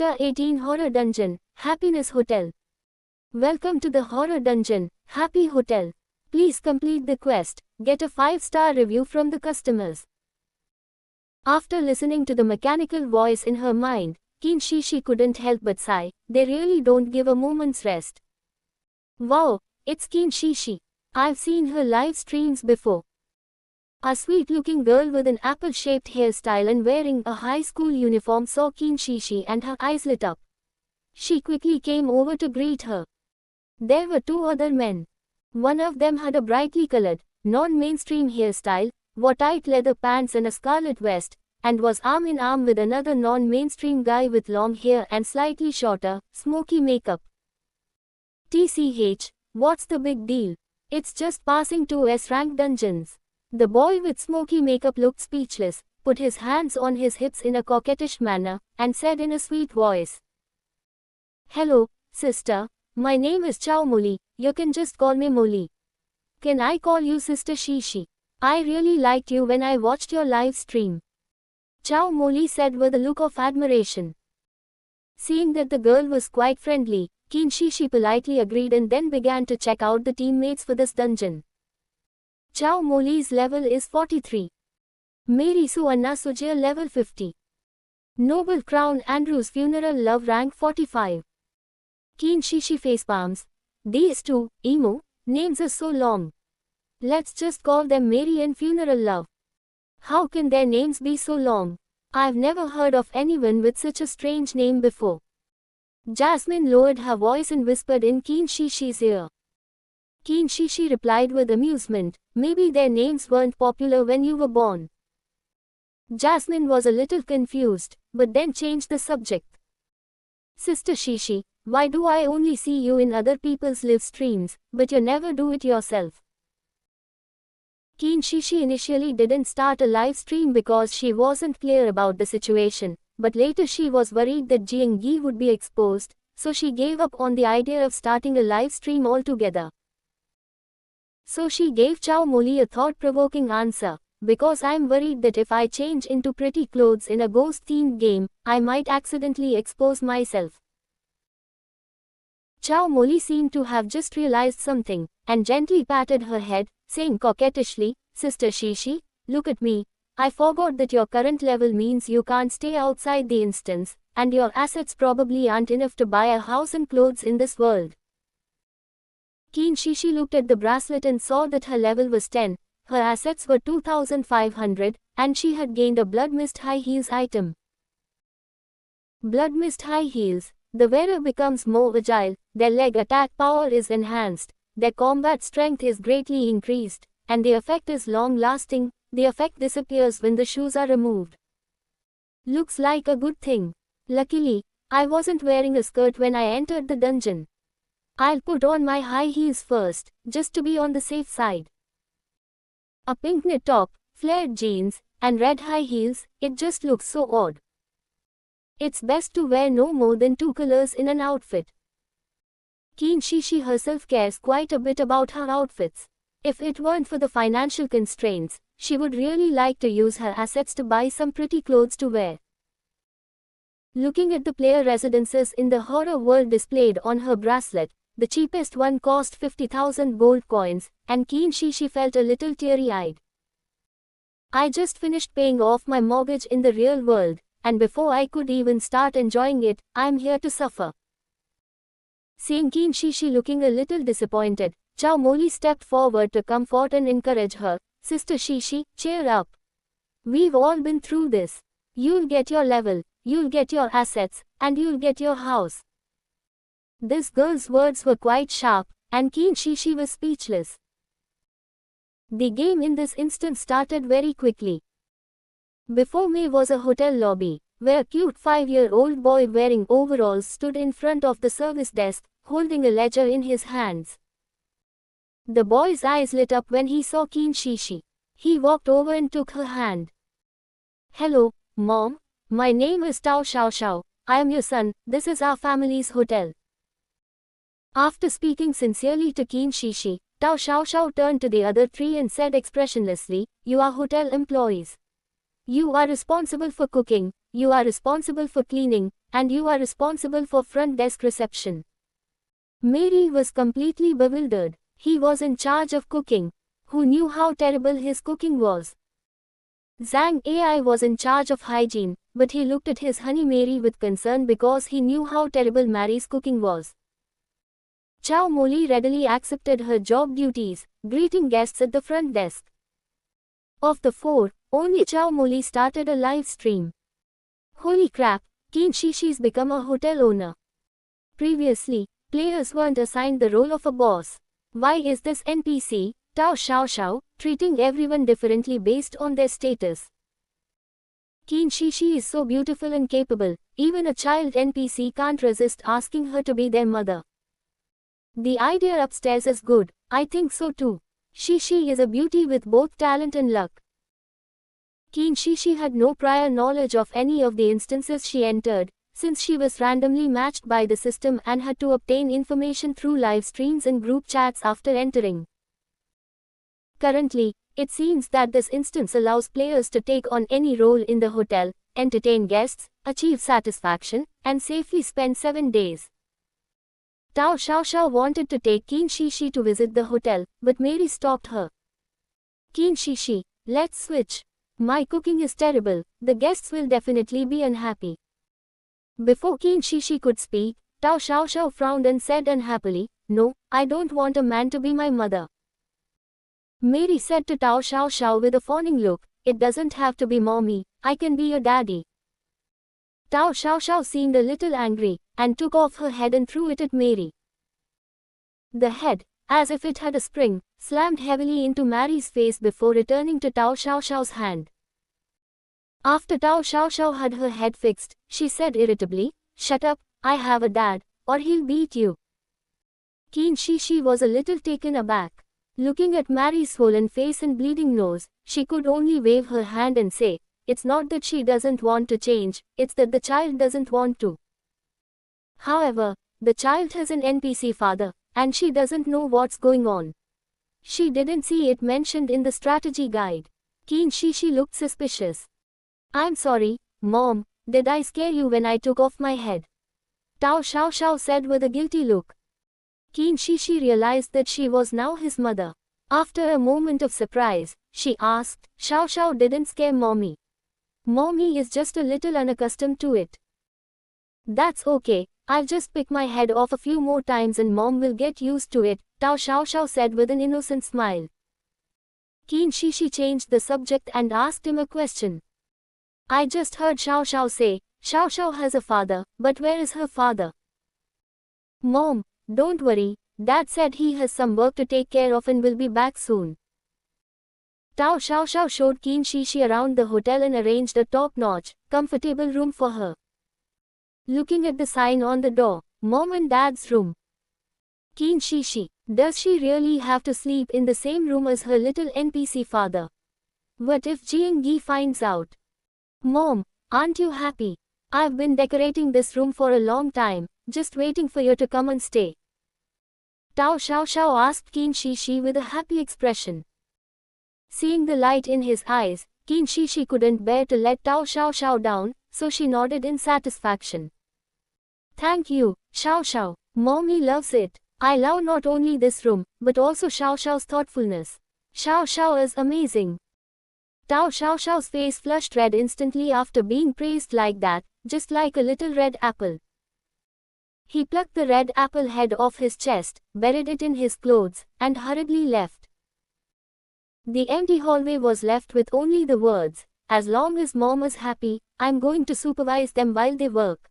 Chapter 18 Horror Dungeon, Happiness Hotel. Welcome to the Horror Dungeon, Happy Hotel. Please complete the quest, get a 5-star review from the customers. After listening to the mechanical voice in her mind, Qin Shi couldn't help but sigh. They really don't give a moment's rest. Wow, it's Qin Shi. I've seen her live streams before. A sweet-looking girl with an apple-shaped hairstyle and wearing a high school uniform saw Qin Shi and her eyes lit up. She quickly came over to greet her. There were two other men. One of them had a brightly colored, non-mainstream hairstyle, wore tight leather pants and a scarlet vest, and was arm in arm with another non-mainstream guy with long hair and slightly shorter, smoky makeup. TCH, what's the big deal? It's just passing 2 S-rank dungeons. The boy with smoky makeup looked speechless, put his hands on his hips in a coquettish manner, and said in a sweet voice. Hello, sister. My name is Chow Molly. You can just call me Molly. Can I call you Sister Shi? I really liked you when I watched your live stream. Chow Molly said with a look of admiration. Seeing that the girl was quite friendly, Qin Shi politely agreed and then began to check out the teammates for this dungeon. Chow Molly's level is 43. Mary Sue Anna Sujaya level 50. Noble Crown Andrew's Funeral Love rank 45. Qin Shi facepalms. These two, emo, names are so long. Let's just call them Mary and Funeral Love. How can their names be so long? I've never heard of anyone with such a strange name before. Jasmine lowered her voice and whispered in Qin Shi's ear. Qin Shi replied with amusement, maybe their names weren't popular when you were born. Jasmine was a little confused, but then changed the subject. Sister Shi, why do I only see you in other people's live streams, but you never do it yourself? Qin Shi initially didn't start a live stream because she wasn't clear about the situation, but later she was worried that Jiang Yi would be exposed, so she gave up on the idea of starting a live stream altogether. So she gave Chow Molly a thought-provoking answer, because I'm worried that if I change into pretty clothes in a ghost-themed game, I might accidentally expose myself. Chow Molly seemed to have just realized something, and gently patted her head, saying coquettishly, Sister Shi, look at me. I forgot that your current level means you can't stay outside the instance, and your assets probably aren't enough to buy a house and clothes in this world. Qin Shi looked at the bracelet and saw that her level was 10, her assets were 2,500, and she had gained a Blood Mist High Heels item. Blood Mist High Heels. The wearer becomes more agile, their leg attack power is enhanced, their combat strength is greatly increased, and the effect is long-lasting. The effect disappears when the shoes are removed. Looks like a good thing. Luckily, I wasn't wearing a skirt when I entered the dungeon. I'll put on my high heels first, just to be on the safe side. A pink knit top, flared jeans, and red high heels, it just looks so odd. It's best to wear no more than 2 colors in an outfit. Qin Shi herself cares quite a bit about her outfits. If it weren't for the financial constraints, she would really like to use her assets to buy some pretty clothes to wear. Looking at the player residences in the horror world displayed on her bracelet, the cheapest one cost 50,000 gold coins, and Qin Shi felt a little teary-eyed. I just finished paying off my mortgage in the real world, and before I could even start enjoying it, I'm here to suffer. Seeing Qin Shi looking a little disappointed, Chow Molly stepped forward to comfort and encourage her. Sister Shi, cheer up. We've all been through this. You'll get your level, you'll get your assets, and you'll get your house. This girl's words were quite sharp, and Qin Shi was speechless. The game in this instance started very quickly. Before me was a hotel lobby, where a cute 5-year-old boy wearing overalls stood in front of the service desk, holding a ledger in his hands. The boy's eyes lit up when he saw Qin Shi. He walked over and took her hand. Hello, Mom. My name is Tao Xiao. I am your son. This is our family's hotel. After speaking sincerely to Qin Shi, Tao Xiao turned to the other 3 and said expressionlessly, you are hotel employees. You are responsible for cooking, you are responsible for cleaning, and you are responsible for front desk reception. Mary was completely bewildered. He was in charge of cooking. Who knew how terrible his cooking was? Zhang Ai was in charge of hygiene, but he looked at his honey Mary with concern because he knew how terrible Mary's cooking was. Chow Moli readily accepted her job duties, greeting guests at the front desk. Of the four, only Chow Moli started a live stream. Holy crap, Qin Shixi's become a hotel owner. Previously, players weren't assigned the role of a boss. Why is this NPC, Tao Xiaoxiao, treating everyone differently based on their status? Qin Shixi is so beautiful and capable, even a child NPC can't resist asking her to be their mother. The idea upstairs is good, I think so too. Shixi is a beauty with both talent and luck. Qin Shixi had no prior knowledge of any of the instances she entered, since she was randomly matched by the system and had to obtain information through live streams and group chats after entering. Currently, it seems that this instance allows players to take on any role in the hotel, entertain guests, achieve satisfaction, and safely spend 7 days. Tao Xiaoxiao wanted to take Qin Shixi to visit the hotel, but Mary stopped her. Qin Shixi, let's switch. My cooking is terrible, the guests will definitely be unhappy. Before Qin Shixi could speak, Tao Xiaoxiao frowned and said unhappily, no, I don't want a man to be my mother. Mary said to Tao Xiaoxiao with a fawning look, it doesn't have to be mommy, I can be your daddy. Tao Xiaoxiao seemed a little angry, and took off her head and threw it at Mary. The head, as if it had a spring, slammed heavily into Mary's face before returning to Tao Xiaoxiao's hand. After Tao Xiaoxiao had her head fixed, she said irritably, shut up, I have a dad, or he'll beat you. Qin Shixi was a little taken aback. Looking at Mary's swollen face and bleeding nose, she could only wave her hand and say, it's not that she doesn't want to change, it's that the child doesn't want to. However, the child has an NPC father, and she doesn't know what's going on. She didn't see it mentioned in the strategy guide. Qin Shixi looked suspicious. I'm sorry, Mom, did I scare you when I took off my head? Tao Xiaoxiao said with a guilty look. Qin Shixi realized that she was now his mother. After a moment of surprise, she asked, Xiaoxiao didn't scare Mommy. Mommy is just a little unaccustomed to it. That's okay, I'll just pick my head off a few more times and Mom will get used to it, Tao Xiaoxiao said with an innocent smile. Qin Shixi changed the subject and asked him a question. I just heard Xiaoxiao say, Xiaoxiao has a father, but where is her father? Mom, don't worry, Dad said he has some work to take care of and will be back soon. Tao Xiaoxiao showed Qin Shixi around the hotel and arranged a top-notch, comfortable room for her. Looking at the sign on the door, Mom and Dad's room. Qin Shixi, does she really have to sleep in the same room as her little NPC father? What if Jiang Yi finds out? Mom, aren't you happy? I've been decorating this room for a long time, just waiting for you to come and stay. Tao Xiaoxiao asked Qin Shixi with a happy expression. Seeing the light in his eyes, Qin Shixi couldn't bear to let Tao Xiaoxiao down, so she nodded in satisfaction. Thank you, Xiaoxiao. Mommy loves it. I love not only this room, but also Xiaoxiao's thoughtfulness. Xiaoxiao is amazing. Tao Xiaoxiao's face flushed red instantly after being praised like that, just like a little red apple. He plucked the red apple head off his chest, buried it in his clothes, and hurriedly left. The empty hallway was left with only the words, as long as Mom is happy, I'm going to supervise them while they work.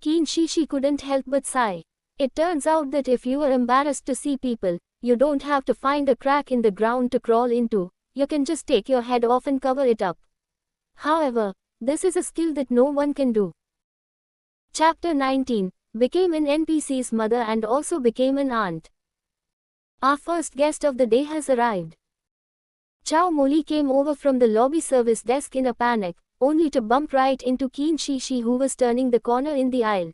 Qin Shixi couldn't help but sigh. It turns out that if you are embarrassed to see people, you don't have to find a crack in the ground to crawl into, you can just take your head off and cover it up. However, this is a skill that no one can do. Chapter 19, became an NPC's mother and also became an aunt. Our first guest of the day has arrived. Chow Moli came over from the lobby service desk in a panic, only to bump right into Qin Shixi who was turning the corner in the aisle.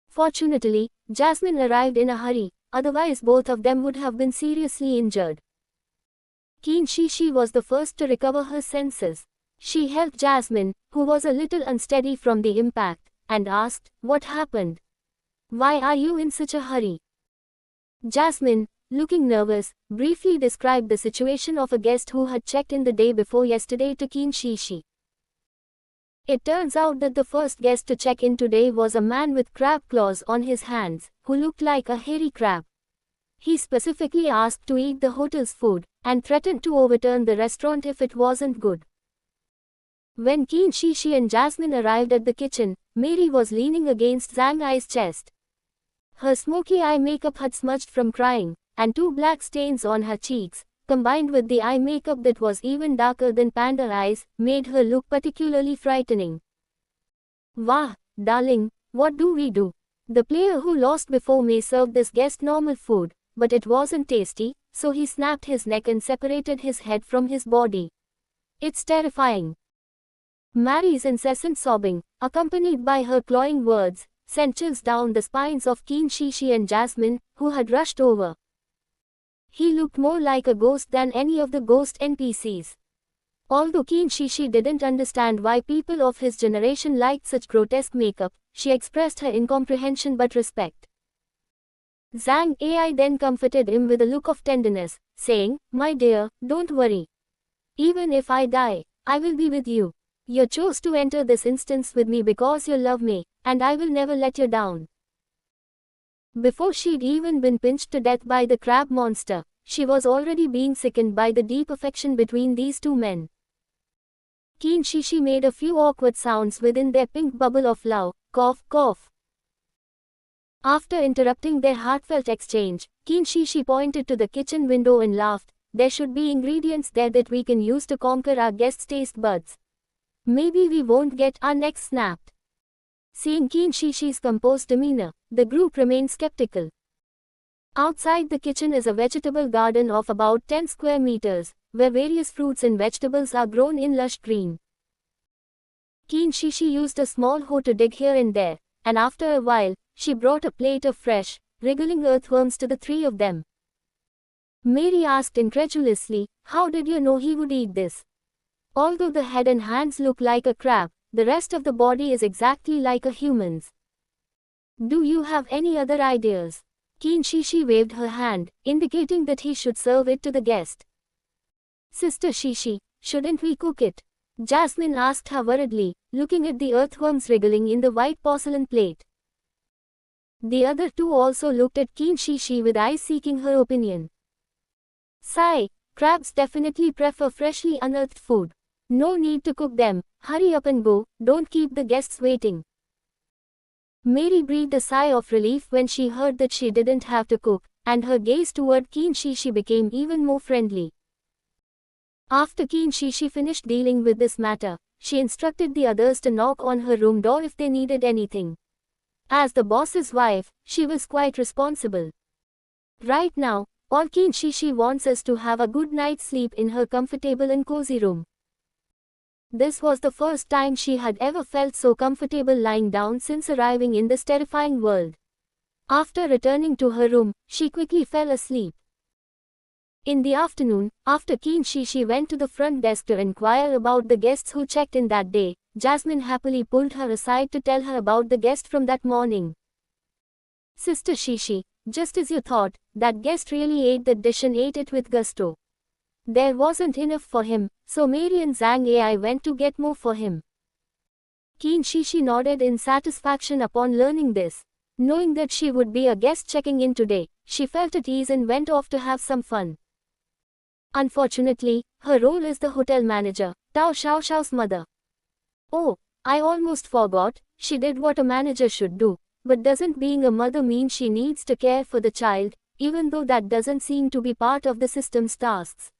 Fortunately, Jasmine arrived in a hurry, otherwise both of them would have been seriously injured. Qin Shixi was the first to recover her senses. She helped Jasmine, who was a little unsteady from the impact, and asked, "What happened? Why are you in such a hurry?" Jasmine, looking nervous, briefly described the situation of a guest who had checked in the day before yesterday to Qin Shishi. It turns out that the first guest to check in today was a man with crab claws on his hands, who looked like a hairy crab. He specifically asked to eat the hotel's food, and threatened to overturn the restaurant if it wasn't good. When Qin Shishi and Jasmine arrived at the kitchen, Mary was leaning against Zhang Ai's chest. Her smoky eye makeup had smudged from crying, and two black stains on her cheeks, combined with the eye makeup that was even darker than panda eyes, made her look particularly frightening. "Wah, darling, what do we do? The player who lost before me served this guest normal food, but it wasn't tasty, so he snapped his neck and separated his head from his body. It's terrifying." Mary's incessant sobbing, accompanied by her clawing words, sent chills down the spines of Qin Shishi and Jasmine, who had rushed over. He looked more like a ghost than any of the ghost NPCs. Although Qin Shishi didn't understand why people of his generation liked such grotesque makeup, she expressed her incomprehension but respect. Zhang Ai then comforted him with a look of tenderness, saying, "My dear, don't worry. Even if I die, I will be with you. You chose to enter this instance with me because you love me, and I will never let you down." Before she'd even been pinched to death by the crab monster, she was already being sickened by the deep affection between these two men. Qin Shishi made a few awkward sounds within their pink bubble of love, cough, cough. After interrupting their heartfelt exchange, Qin Shishi pointed to the kitchen window and laughed, "There should be ingredients there that we can use to conquer our guests' taste buds. Maybe we won't get our necks snapped." Seeing Qin Shishi's composed demeanor, the group remained skeptical. Outside the kitchen is a vegetable garden of about 10 square meters, where various fruits and vegetables are grown in lush green. Qin Shishi used a small hoe to dig here and there, and after a while, she brought a plate of fresh, wriggling earthworms to the three of them. Mary asked incredulously, "How did you know he would eat this? Although the head and hands look like a crab, the rest of the body is exactly like a human's. Do you have any other ideas?" Qin Shishi waved her hand, indicating that he should serve it to the guest. "Sister Shishi, shouldn't we cook it?" Jasmine asked her worriedly, looking at the earthworms wriggling in the white porcelain plate. The other two also looked at Qin Shishi with eyes seeking her opinion. "Sigh, crabs definitely prefer freshly unearthed food. No need to cook them, hurry up and go, don't keep the guests waiting." Mary breathed a sigh of relief when she heard that she didn't have to cook, and her gaze toward Qin Shishi became even more friendly. After Qin Shishi finished dealing with this matter, she instructed the others to knock on her room door if they needed anything. As the boss's wife, she was quite responsible. Right now, all Qin Shishi wants is to have a good night's sleep in her comfortable and cozy room. This was the first time she had ever felt so comfortable lying down since arriving in this terrifying world. After returning to her room, she quickly fell asleep. In the afternoon, after Qin Shishi went to the front desk to inquire about the guests who checked in that day, Jasmine happily pulled her aside to tell her about the guest from that morning. "Sister Shishi, just as you thought, that guest really ate that dish and ate it with gusto. There wasn't enough for him, so Mary and Zhang Ai went to get more for him." Qin Shishi nodded in satisfaction upon learning this. Knowing that she would be a guest checking in today, she felt at ease and went off to have some fun. Unfortunately, her role is the hotel manager, Tao Xiaoxiao's mother. "Oh, I almost forgot, she did what a manager should do, but doesn't being a mother mean she needs to care for the child, even though that doesn't seem to be part of the system's tasks?"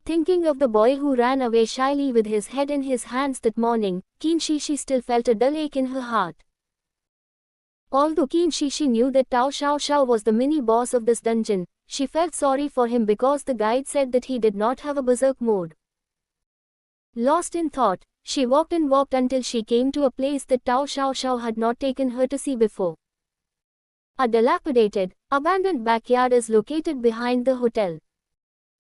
Thinking of the boy who ran away shyly with his head in his hands that morning, Qin Shishi still felt a dull ache in her heart. Although Qin Shishi knew that Tao Xiaoxiao was the mini-boss of this dungeon, she felt sorry for him because the guide said that he did not have a berserk mode. Lost in thought, she walked and walked until she came to a place that Tao Xiaoxiao had not taken her to see before. A dilapidated, abandoned backyard is located behind the hotel.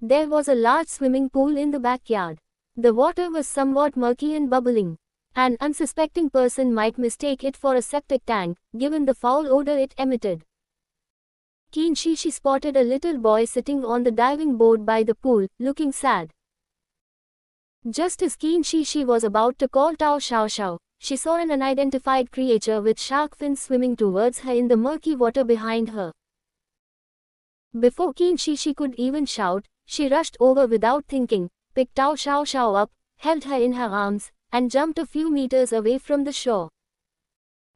There was a large swimming pool in the backyard. The water was somewhat murky and bubbling. An unsuspecting person might mistake it for a septic tank, given the foul odor it emitted. Qin Shi spotted a little boy sitting on the diving board by the pool, looking sad. Just as Qin Shi was about to call Tao Xiao, she saw an unidentified creature with shark fins swimming towards her in the murky water behind her. Before Qin Shi could even shout, she rushed over without thinking, picked Tao Xiao up, held her in her arms, and jumped a few meters away from the shore.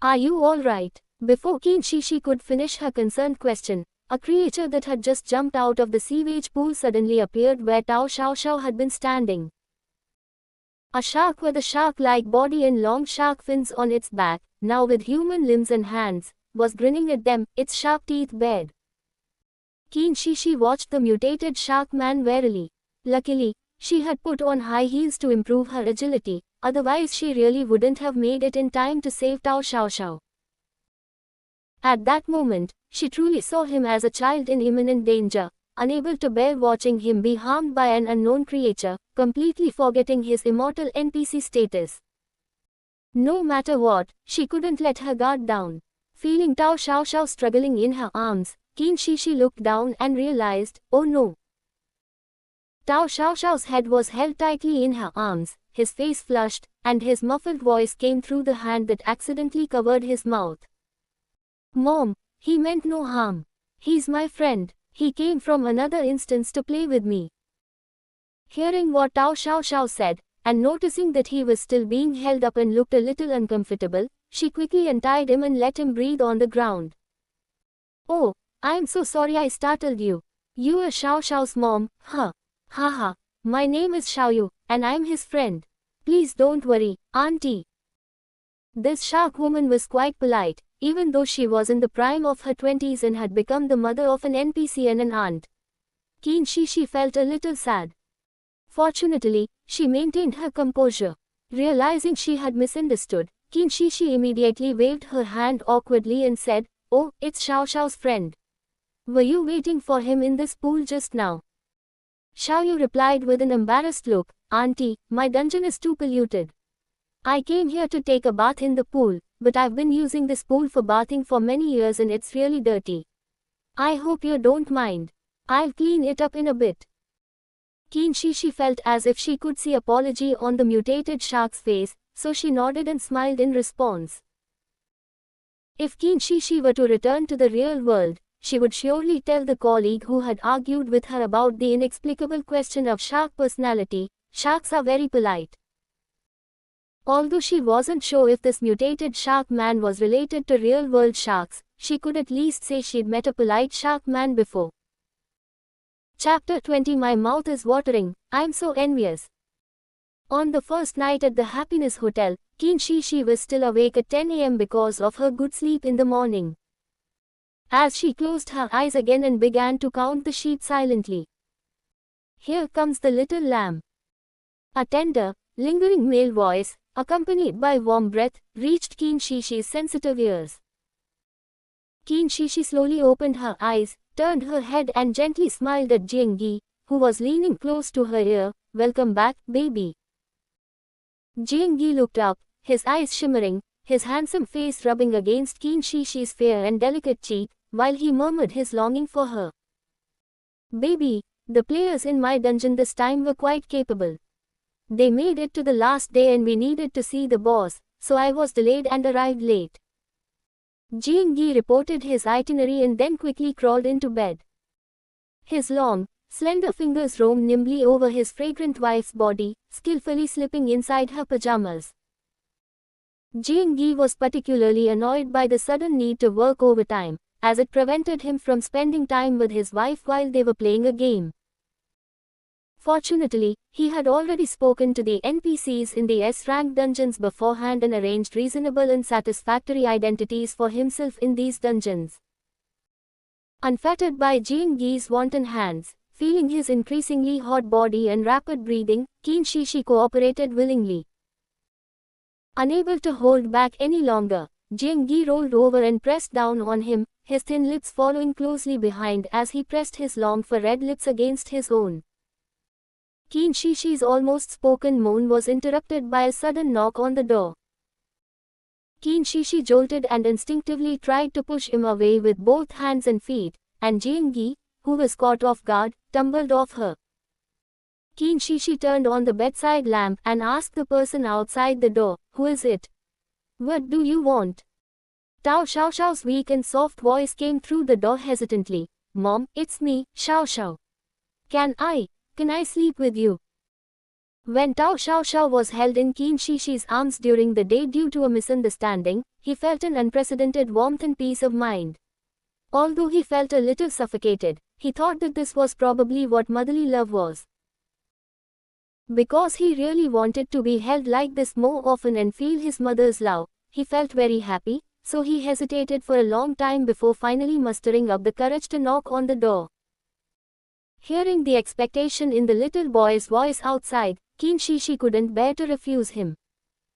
"Are you all right?" Before Qin Shi could finish her concerned question, a creature that had just jumped out of the sewage pool suddenly appeared where Tao Xiao had been standing. A shark with a shark-like body and long shark fins on its back, now with human limbs and hands, was grinning at them, its sharp teeth bared. Qin Shi watched the mutated shark man warily. Luckily, she had put on high heels to improve her agility, otherwise she really wouldn't have made it in time to save Tao Xiao. At that moment, she truly saw him as a child in imminent danger, unable to bear watching him be harmed by an unknown creature, completely forgetting his immortal NPC status. No matter what, she couldn't let her guard down. Feeling Tao Xiao struggling in her arms, Qin Shi looked down and realized, oh no. Tao Xiao's head was held tightly in her arms, his face flushed, and his muffled voice came through the hand that accidentally covered his mouth. "Mom, he meant no harm. He's my friend. He came from another instance to play with me." Hearing what Tao Xiao said, and noticing that he was still being held up and looked a little uncomfortable, she quickly untied him and let him breathe on the ground. "Oh, I'm so sorry I startled you. You are Xiao's mom, huh? Haha, my name is Xiaoyu, and I'm his friend. Please don't worry, auntie." This shark woman was quite polite, even though she was in the prime of her 20s and had become the mother of an NPC and an aunt. Qin Shi felt a little sad. Fortunately, she maintained her composure. Realizing she had misunderstood, Qin Shi immediately waved her hand awkwardly and said, "Oh, it's Xiao's friend. Were you waiting for him in this pool just now?" Xiaoyu replied with an embarrassed look, "Auntie, my dungeon is too polluted. I came here to take a bath in the pool, but I've been using this pool for bathing for many years and it's really dirty. I hope you don't mind. I'll clean it up in a bit." Qin Shi felt as if she could see apology on the mutated shark's face, so she nodded and smiled in response. If Qin Shi were to return to the real world, she would surely tell the colleague who had argued with her about the inexplicable question of shark personality, "Sharks are very polite." Although she wasn't sure if this mutated shark man was related to real-world sharks, she could at least say she'd met a polite shark man before. Chapter 20 My mouth is watering, I'm so envious. On the first night at the Happiness Hotel, Qin Shi was still awake at 10 a.m. because of her good sleep in the morning. As she closed her eyes again and began to count the sheep silently. "Here comes the little lamb." A tender, lingering male voice, accompanied by warm breath, reached Qin Shi's sensitive ears. Qin Shi slowly opened her eyes, turned her head and gently smiled at Jiangyi, who was leaning close to her ear. "Welcome back, baby." Jiangyi looked up, his eyes shimmering, his handsome face rubbing against Qin Shi's fair and delicate cheek, while he murmured his longing for her. "Baby, the players in my dungeon this time were quite capable. They made it to the last day and we needed to see the boss, so I was delayed and arrived late." Jiangyi reported his itinerary and then quickly crawled into bed. His long, slender fingers roamed nimbly over his fragrant wife's body, skillfully slipping inside her pajamas. Jiangyi was particularly annoyed by the sudden need to work overtime, as it prevented him from spending time with his wife while they were playing a game. Fortunately, he had already spoken to the NPCs in the S-rank dungeons beforehand and arranged reasonable and satisfactory identities for himself in these dungeons. Unfettered by Jiangyi's wanton hands, feeling his increasingly hot body and rapid breathing, Qin Shi cooperated willingly. Unable to hold back any longer, Jiangyi rolled over and pressed down on him, his thin lips following closely behind as he pressed his long fur-red lips against his own. Qin Shishi's almost spoken moan was interrupted by a sudden knock on the door. Qin Shishi jolted and instinctively tried to push him away with both hands and feet, and Jiangyi, who was caught off guard, tumbled off her. Qin Shishi turned on the bedside lamp and asked the person outside the door, "Who is it? What do you want?" Tao Xiaoxiao's weak and soft voice came through the door hesitantly. "Mom, it's me, Xiaoxiao. Can I sleep with you?" When Tao Xiaoxiao was held in Qin Shishi's arms during the day due to a misunderstanding, he felt an unprecedented warmth and peace of mind. Although he felt a little suffocated, he thought that this was probably what motherly love was. Because he really wanted to be held like this more often and feel his mother's love, he felt very happy, so he hesitated for a long time before finally mustering up the courage to knock on the door. Hearing the expectation in the little boy's voice outside, Qin Shishi couldn't bear to refuse him.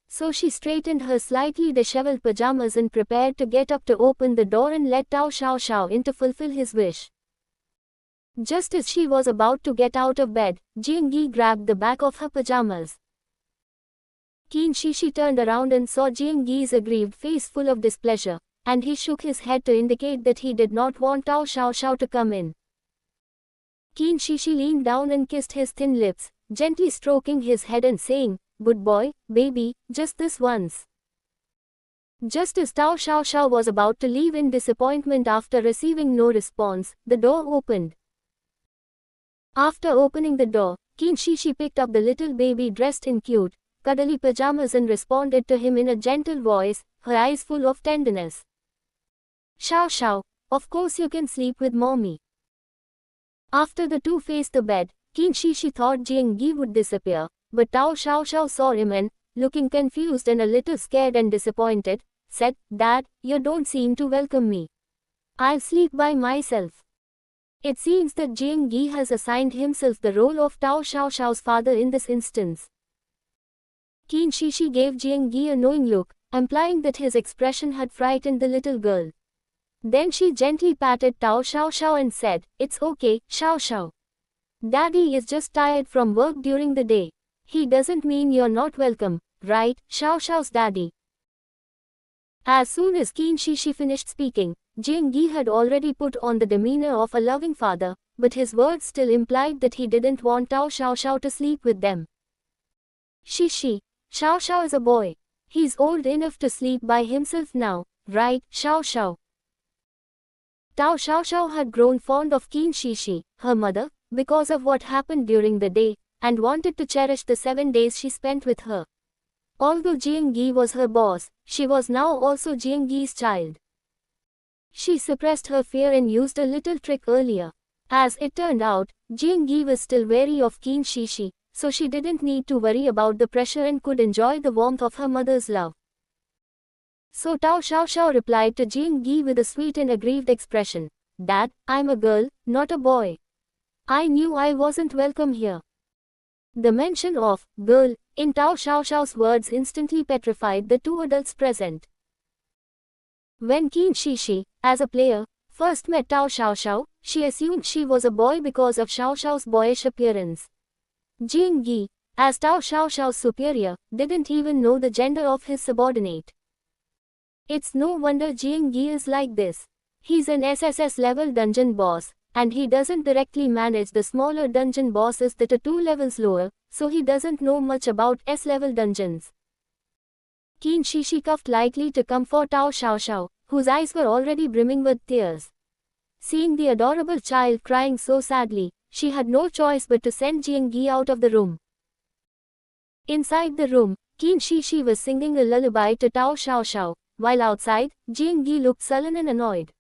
So she straightened her slightly disheveled pajamas and prepared to get up to open the door and let Tao Xiaoxiao in to fulfill his wish. Just as she was about to get out of bed, Jiangyi grabbed the back of her pajamas. Qin Shishi turned around and saw Jiangyi's aggrieved face full of displeasure, and he shook his head to indicate that he did not want Tao Xiaoxiao to come in. Qin Shishi leaned down and kissed his thin lips, gently stroking his head and saying, "Good boy, baby, just this once." Just as Tao Xiaoxiao was about to leave in disappointment after receiving no response, the door opened. After opening the door, Qin Shishi picked up the little baby dressed in cute, cuddly pajamas and responded to him in a gentle voice, her eyes full of tenderness. "Xiaoxiao, of course you can sleep with mommy." After the two faced the bed, Qin Shishi thought Jiangyi would disappear, but Tao Xiaoxiao saw him and, looking confused and a little scared and disappointed, said, "Dad, you don't seem to welcome me. I'll sleep by myself." It seems that Jiangyi has assigned himself the role of Tao Xiaoxiao's father in this instance. Qin Shishi gave Jiangyi a knowing look, implying that his expression had frightened the little girl. Then she gently patted Tao Xiaoxiao and said, "It's okay, Xiaoxiao. Daddy is just tired from work during the day. He doesn't mean you're not welcome, right, Xiaoxiao's daddy?" As soon as Qin Shishi finished speaking, Jiangyi had already put on the demeanor of a loving father, but his words still implied that he didn't want Tao Xiaoxiao to sleep with them. "Shishi, Xiaoxiao is a boy. He's old enough to sleep by himself now, right, Xiaoxiao?" Tao Xiaoxiao had grown fond of Qin Shishi, her mother, because of what happened during the day, and wanted to cherish the 7 days she spent with her. Although Jiangyi was her boss, she was now also Jiangyi's child. She suppressed her fear and used a little trick earlier. As it turned out, Jiangyi was still wary of Qin Shishi, so she didn't need to worry about the pressure and could enjoy the warmth of her mother's love. So Tao Xiaoxiao replied to Jiangyi with a sweet and aggrieved expression, "Dad, I'm a girl, not a boy. I knew I wasn't welcome here." The mention of girl in Tao Xiaoxiao's words instantly petrified the two adults present. When Qin Shishi, as a player, first met Tao Xiaoxiao, she assumed she was a boy because of Xiaoxiao's boyish appearance. Jiangyi, as Tao Xiaoxiao's superior, didn't even know the gender of his subordinate. It's no wonder Jiangyi is like this. He's an SSS level dungeon boss, and he doesn't directly manage the smaller dungeon bosses that are 2 levels lower, so he doesn't know much about S-level dungeons. Qin Shishi coughed lightly to comfort Tao Xiaoxiao, whose eyes were already brimming with tears. Seeing the adorable child crying so sadly, she had no choice but to send Jiangyi out of the room. Inside the room, Qin Shishi was singing a lullaby to Tao Xiaoxiao, while outside, Jiangyi looked sullen and annoyed.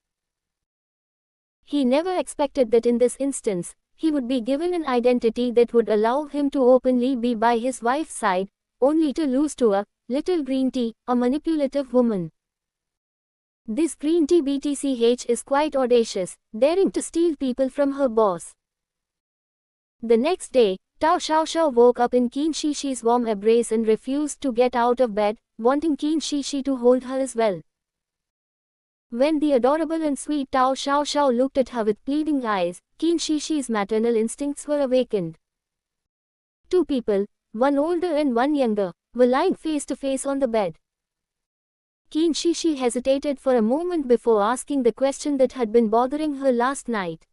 He never expected that in this instance, he would be given an identity that would allow him to openly be by his wife's side, only to lose to a little green tea, a manipulative woman. This green tea BTCH is quite audacious, daring to steal people from her boss. The next day, Tao Xiaoxiao woke up in Qin Shishi's warm embrace and refused to get out of bed, wanting Qin Shishi to hold her as well. When the adorable and sweet Tao Xiaoxiao looked at her with pleading eyes, Qin Shishi's maternal instincts were awakened. Two people, one older and one younger, were lying face to face on the bed. Qin Shishi hesitated for a moment before asking the question that had been bothering her last night.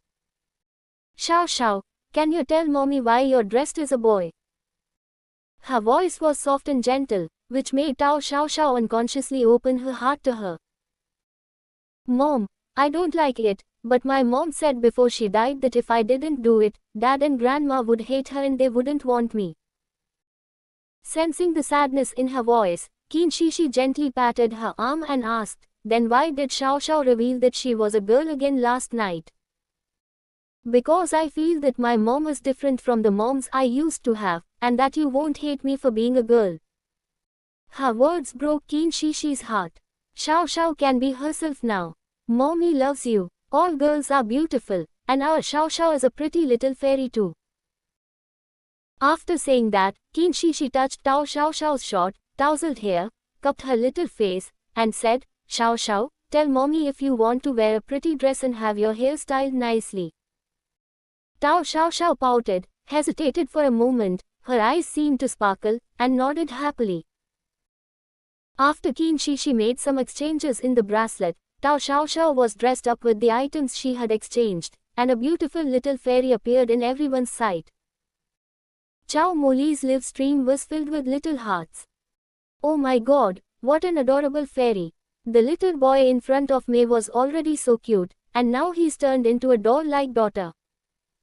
Xiao Xiao, can you tell mommy why you're dressed as a boy? Her voice was soft and gentle, which made Tao Xiao Xiao unconsciously open her heart to her. Mom, I don't like it, but my mom said before she died that if I didn't do it, Dad and Grandma would hate her and they wouldn't want me. Sensing the sadness in her voice, Qin Shishi gently patted her arm and asked, then why did Xiao Xiao reveal that she was a girl again last night? Because I feel that my mom is different from the moms I used to have, and that you won't hate me for being a girl. Her words broke Qin Shishi's heart. Xiao Xiao can be herself now. Mommy loves you. All girls are beautiful, and our Xiao Xiao is a pretty little fairy too. After saying that, Qin Shishi touched Tao Xiao Xiao's short, tousled hair, cupped her little face, and said, Xiao Xiao, tell mommy if you want to wear a pretty dress and have your hair styled nicely. Tao Xiao Xiao pouted, hesitated for a moment, her eyes seemed to sparkle, and nodded happily. After Qin Shishi made some exchanges in the bracelet, Tao Xiao Xiao was dressed up with the items she had exchanged, and a beautiful little fairy appeared in everyone's sight. Chow Moli's live stream was filled with little hearts. Oh my god, what an adorable fairy. The little boy in front of me was already so cute, and now he's turned into a doll-like daughter.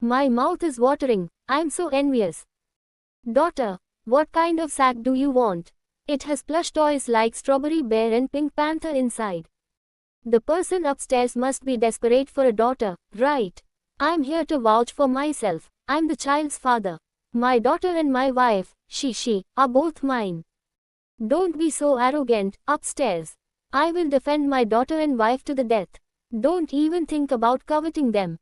My mouth is watering, I'm so envious. Daughter, what kind of sack do you want? It has plush toys like Strawberry Bear and Pink Panther inside. The person upstairs must be desperate for a daughter, right? I'm here to vouch for myself, I'm the child's father. My daughter and my wife, Shishi, are both mine. Don't be so arrogant, upstairs. I will defend my daughter and wife to the death. Don't even think about coveting them.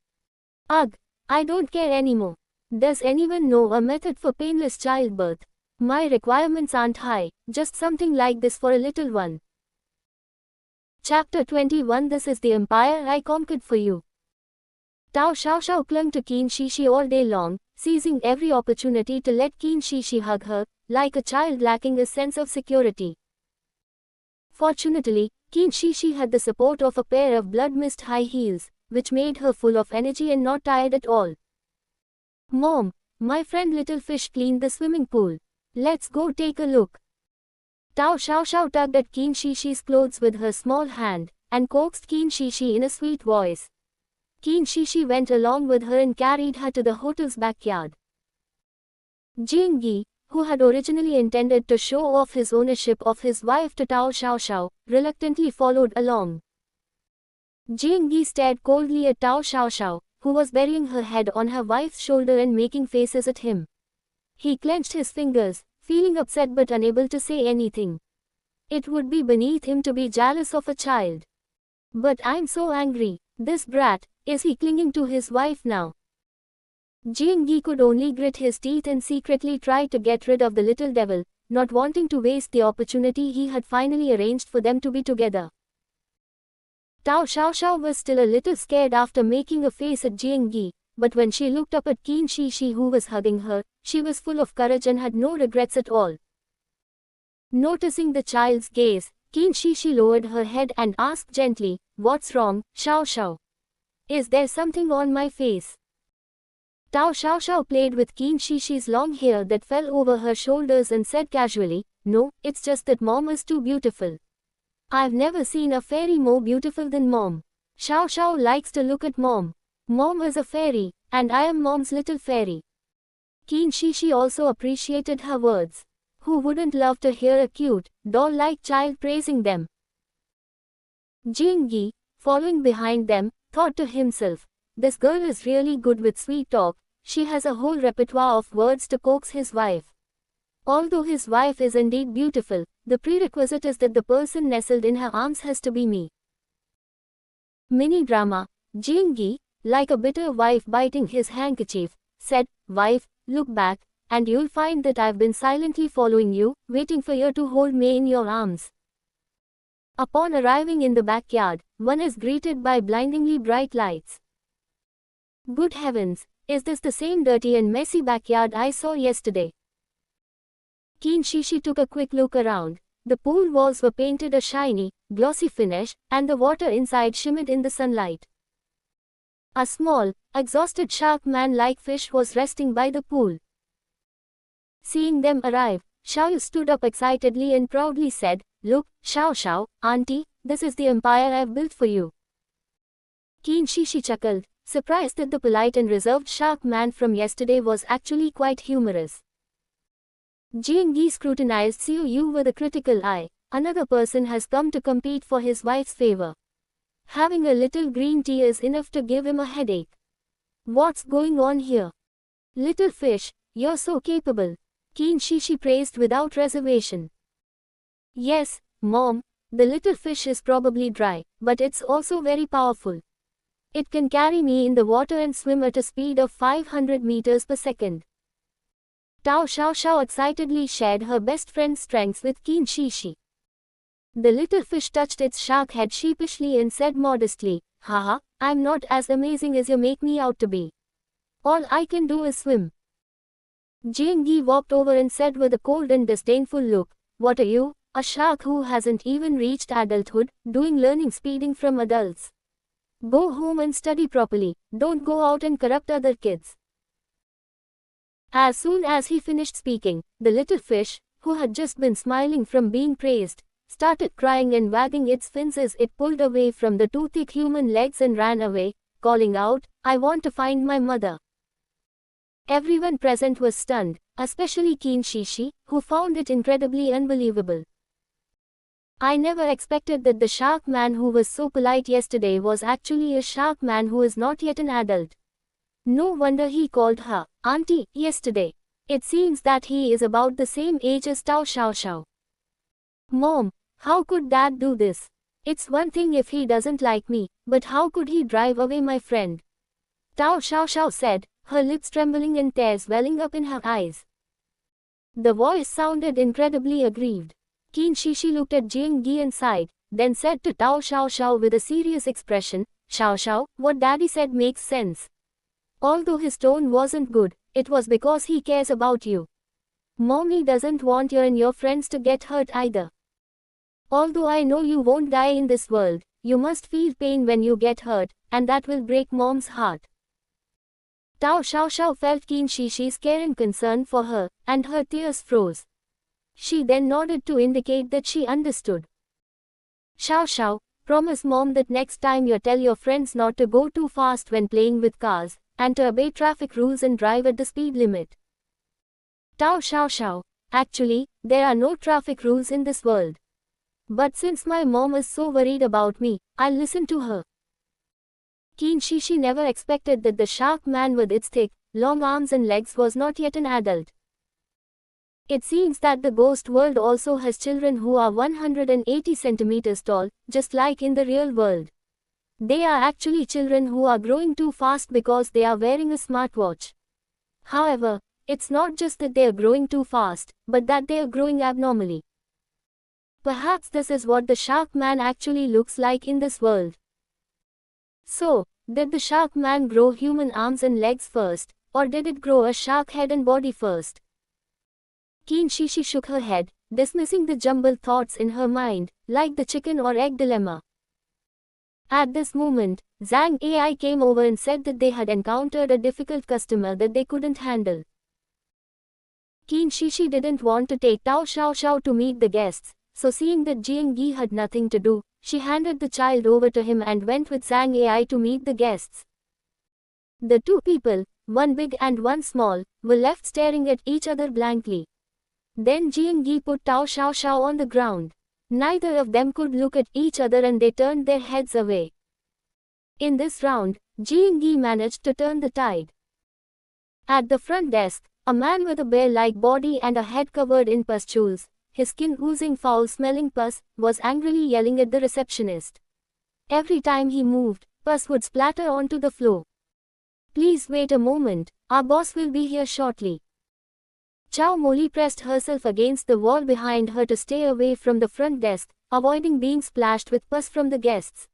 Ugh, I don't care anymore. Does anyone know a method for painless childbirth? My requirements aren't high, just something like this for a little one. Chapter 21 This is the empire I conquered for you. Tao Xiao Xiao clung to Qin Shishi all day long, seizing every opportunity to let Qin Shishi hug her, like a child lacking a sense of security. Fortunately, Qin Shishi had the support of a pair of blood-mist high heels, which made her full of energy and not tired at all. Mom, my friend Little Fish cleaned the swimming pool. Let's go take a look. Tao Xiao Xiao tugged at Qin Shishi's clothes with her small hand, and coaxed Qin Shishi in a sweet voice. Qin Shishi went along with her and carried her to the hotel's backyard. Jiangyi, who had originally intended to show off his ownership of his wife to Tao Xiao Xiao, reluctantly followed along. Jiangyi stared coldly at Tao Xiao Xiao, who was burying her head on her wife's shoulder and making faces at him. He clenched his fingers, feeling upset but unable to say anything. It would be beneath him to be jealous of a child. But I'm so angry, this brat, is he clinging to his wife now? Jiangyi could only grit his teeth and secretly try to get rid of the little devil, not wanting to waste the opportunity he had finally arranged for them to be together. Tao Xiao Xiao was still a little scared after making a face at Jiangyi, but when she looked up at Qin Shishi who was hugging her, she was full of courage and had no regrets at all. Noticing the child's gaze, Qin Shishi lowered her head and asked gently, "What's wrong, Xiao Xiao? Is there something on my face?" Tao Xiao Xiao played with Qin Shishi's long hair that fell over her shoulders and said casually, "No, it's just that Mom is too beautiful. I've never seen a fairy more beautiful than Mom. Xiao Xiao likes to look at Mom. Mom is a fairy, and I am Mom's little fairy." Qin Shishi also appreciated her words. Who wouldn't love to hear a cute, doll-like child praising them? Jiangyi, following behind them, thought to himself, "This girl is really good with sweet talk, she has a whole repertoire of words to coax his wife." Although his wife is indeed beautiful, the prerequisite is that the person nestled in her arms has to be me. Mini drama. Jiangyi, like a bitter wife biting his handkerchief, said, "Wife, look back, and you'll find that I've been silently following you, waiting for you to hold me in your arms." Upon arriving in the backyard, one is greeted by blindingly bright lights. Good heavens, is this the same dirty and messy backyard I saw yesterday? Qin Shishi took a quick look around. The pool walls were painted a shiny, glossy finish, and the water inside shimmered in the sunlight. A small, exhausted shark man-like fish was resting by the pool. Seeing them arrive, Xiaoyu stood up excitedly and proudly said, "Look, Xiao Xiao, auntie, this is the empire I've built for you." Qin Shishi chuckled, surprised that the polite and reserved shark man from yesterday was actually quite humorous. Jiang Yi scrutinized Xiao Yu with a critical eye. Another person has come to compete for his wife's favor. Having a little green tea is enough to give him a headache. What's going on here? Little fish, you're so capable. Qin Shishi praised without reservation. Yes, Mom, the little fish is probably dry, but it's also very powerful. It can carry me in the water and swim at a speed of 500 meters per second. Tao Xiao Xiao excitedly shared her best friend's strengths with Qin Shishi. The little fish touched its shark head sheepishly and said modestly, "Haha, I'm not as amazing as you make me out to be. All I can do is swim." Jiang Yi walked over and said with a cold and disdainful look, "What are you, a shark who hasn't even reached adulthood, doing learning speeding from adults? Go home and study properly, don't go out and corrupt other kids." As soon as he finished speaking, the little fish, who had just been smiling from being praised, started crying and wagging its fins as it pulled away from the two thick human legs and ran away, calling out, "I want to find my mother." Everyone present was stunned, especially Qin Shishi, who found it incredibly unbelievable. "I never expected that the shark man who was so polite yesterday was actually a shark man who is not yet an adult. No wonder he called her auntie yesterday. It seems that he is about the same age as Tao Xiao Xiao." "Mom, how could Dad do this? It's one thing if he doesn't like me, but how could he drive away my friend?" Tao Xiao Xiao said, her lips trembling and tears welling up in her eyes. The voice sounded incredibly aggrieved. Qin Shishi looked at Jiang Yi and sighed, then said to Tao Xiao Xiao with a serious expression, "Xiao Xiao, what Daddy said makes sense. Although his tone wasn't good, it was because he cares about you. Mommy doesn't want you and your friends to get hurt either. Although I know you won't die in this world, you must feel pain when you get hurt, and that will break Mom's heart." Tao Xiao Xiao felt Qin Shishi's care and concern for her, and her tears froze. She then nodded to indicate that she understood. "Xiao Xiao, promise Mom that next time you tell your friends not to go too fast when playing with cars, and to obey traffic rules and drive at the speed limit." Tao Xiao Xiao, actually, there are no traffic rules in this world. But since my mom is so worried about me, I'll listen to her. Qin Shishi never expected that the shark man with its thick, long arms and legs was not yet an adult. It seems that the ghost world also has children who are 180 centimeters tall, just like in the real world. They are actually children who are growing too fast because they are wearing a smartwatch. However, it's not just that they are growing too fast, but that they are growing abnormally. Perhaps this is what the shark man actually looks like in this world. So, did the shark man grow human arms and legs first, or did it grow a shark head and body first? Qin Shishi shook her head, dismissing the jumbled thoughts in her mind, like the chicken or egg dilemma. At this moment, Zhang AI came over and said that they had encountered a difficult customer that they couldn't handle. Qin Shishi didn't want to take Tao Xiao Xiao to meet the guests, so seeing that Jiang Yi had nothing to do, she handed the child over to him and went with Zhang AI to meet the guests. The two people, one big and one small, were left staring at each other blankly. Then Jiang Yi put Tao Xiao Xiao on the ground. Neither of them could look at each other and they turned their heads away. In this round, Jiang Yi managed to turn the tide. At the front desk, a man with a bear-like body and a head covered in pustules, his skin oozing foul-smelling pus, was angrily yelling at the receptionist. Every time he moved, pus would splatter onto the floor. "Please wait a moment, our boss will be here shortly." Chow Moli pressed herself against the wall behind her to stay away from the front desk, avoiding being splashed with pus from the guests.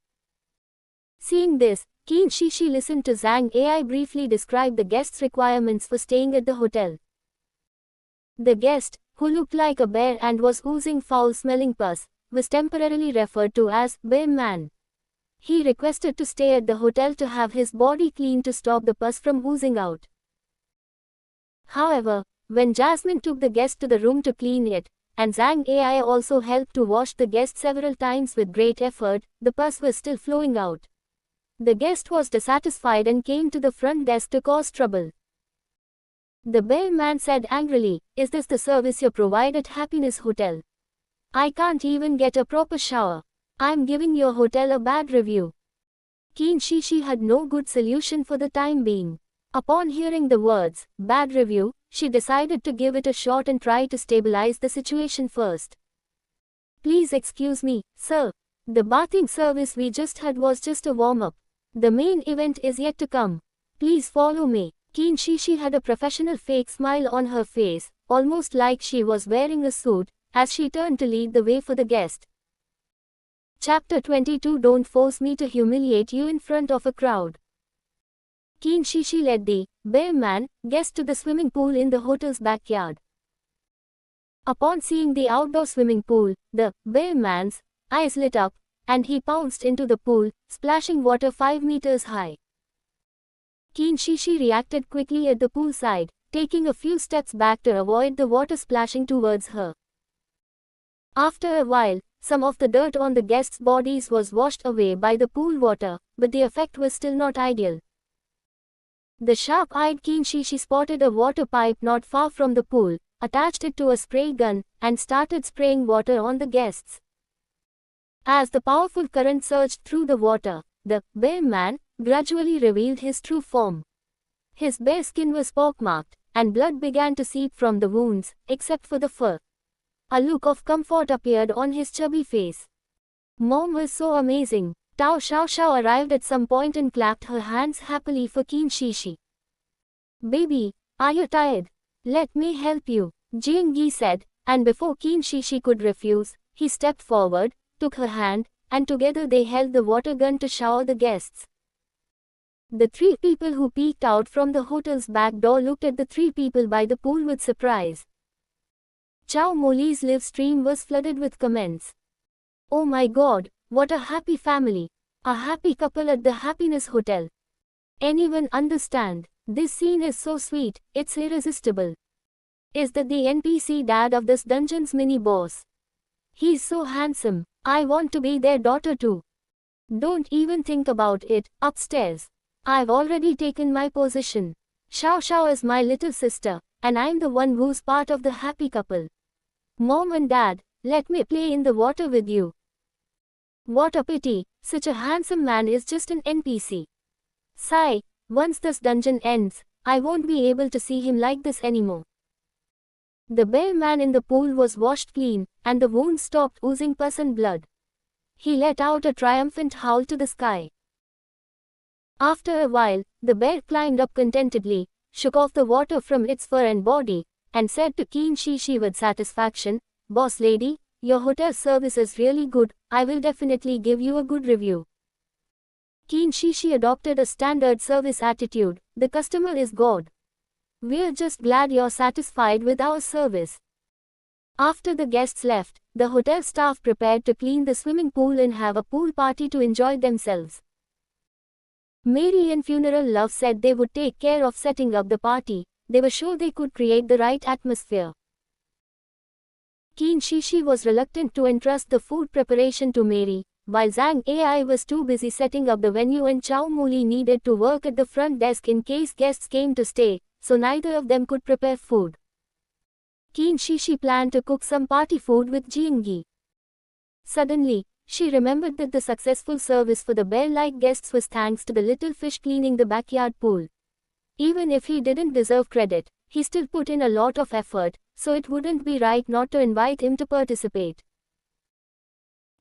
Seeing this, Qin Shishi listened to Zhang AI briefly describe the guests' requirements for staying at the hotel. The guest, who looked like a bear and was oozing foul-smelling pus, was temporarily referred to as Bear Man. He requested to stay at the hotel to have his body cleaned to stop the pus from oozing out. However, when Jasmine took the guest to the room to clean it, and Zhang Ai also helped to wash the guest several times with great effort, the pus was still flowing out. The guest was dissatisfied and came to the front desk to cause trouble. The Bear Man said angrily, "Is this the service you provide at Happiness Hotel? I can't even get a proper shower. I'm giving your hotel a bad review." Qin Shishi had no good solution for the time being. Upon hearing the words, "bad review," she decided to give it a shot and try to stabilize the situation first. "Please excuse me, sir. The bathing service we just had was just a warm-up. The main event is yet to come. Please follow me." Qin Shishi had a professional fake smile on her face, almost like she was wearing a suit, as she turned to lead the way for the guest. Chapter 22 Don't force me to humiliate you in front of a crowd. Qin Shishi led the Bear Man guest to the swimming pool in the hotel's backyard. Upon seeing the outdoor swimming pool, the Bear Man's eyes lit up, and he pounced into the pool, splashing water 5 meters high. Qin Shishi reacted quickly at the poolside, taking a few steps back to avoid the water splashing towards her. After a while, some of the dirt on the guests' bodies was washed away by the pool water, but the effect was still not ideal. The sharp-eyed Qin Shishi spotted a water pipe not far from the pool, attached it to a spray gun, and started spraying water on the guests. As the powerful current surged through the water, the Bear Man gradually revealed his true form. His bare skin was pockmarked, and blood began to seep from the wounds, except for the fur. A look of comfort appeared on his chubby face. Mom was so amazing. Tao Xiaoxiao arrived at some point and clapped her hands happily for Qin Shishi. "Baby, are you tired? Let me help you," Jingyi said, and before Qin Shishi could refuse, he stepped forward, took her hand, and together they held the water gun to shower the guests. The 3 people who peeked out from the hotel's back door looked at the 3 people by the pool with surprise. Chow Moli's live stream was flooded with comments. "Oh my god, what a happy family. A happy couple at the Happiness Hotel. Anyone understand? This scene is so sweet, it's irresistible. Is that the NPC dad of this dungeon's mini-boss? He's so handsome, I want to be their daughter too. Don't even think about it, upstairs. I've already taken my position. Xiao Xiao is my little sister, and I'm the one who's part of the happy couple. Mom and Dad, let me play in the water with you. What a pity, such a handsome man is just an NPC. Sigh, once this dungeon ends, I won't be able to see him like this anymore." The Bear Man in the pool was washed clean, and the wound stopped oozing pus and blood. He let out a triumphant howl to the sky. After a while, the bear climbed up contentedly, shook off the water from its fur and body, and said to Qin Shishi with satisfaction, "Boss lady, your hotel service is really good, I will definitely give you a good review." Qin Shishi adopted a standard service attitude, "The customer is God. We're just glad you're satisfied with our service." After the guests left, the hotel staff prepared to clean the swimming pool and have a pool party to enjoy themselves. Mary and Funeral Love said they would take care of setting up the party. They were sure they could create the right atmosphere. Qin Shishi was reluctant to entrust the food preparation to Mary, while Zhang Ai was too busy setting up the venue and Chow Moli needed to work at the front desk in case guests came to stay, so neither of them could prepare food. Qin Shishi planned to cook some party food with Jingyi. Suddenly, she remembered that the successful service for the bear-like guests was thanks to the little fish cleaning the backyard pool. Even if he didn't deserve credit, he still put in a lot of effort, so it wouldn't be right not to invite him to participate.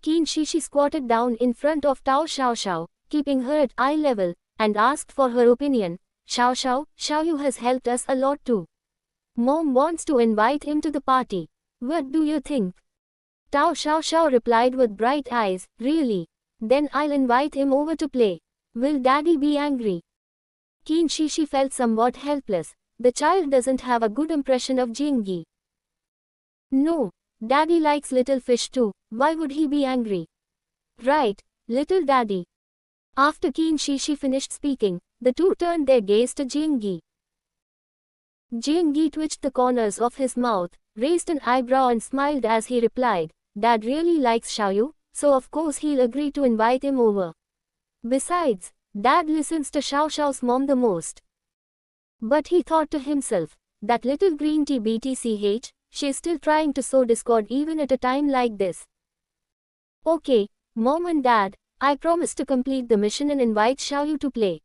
Qin Shishi squatted down in front of Tao Xiaoxiao, keeping her at eye level, and asked for her opinion. Xiao has helped us a lot too. Mom wants to invite him to the party. What do you think? Tao Xiaoxiao replied with bright eyes, "Really? Then I'll invite him over to play. Will Daddy be angry?" Qin Shishi felt somewhat helpless. The child doesn't have a good impression of Jingyi. No, Daddy likes little fish too, why would he be angry? Right, little Daddy. After Qin Shi Shi finished speaking, the two turned their gaze to Jiangyi. Jiangyi twitched the corners of his mouth, raised an eyebrow and smiled as he replied, Dad really likes Xiaoyu, so of course he'll agree to invite him over. Besides, Dad listens to Xiao Xiao's mom the most. But he thought to himself, that little green tea BTCH, she's still trying to sow discord even at a time like this. Okay, Mom and Dad, I promise to complete the mission and invite Xiaoyu to play.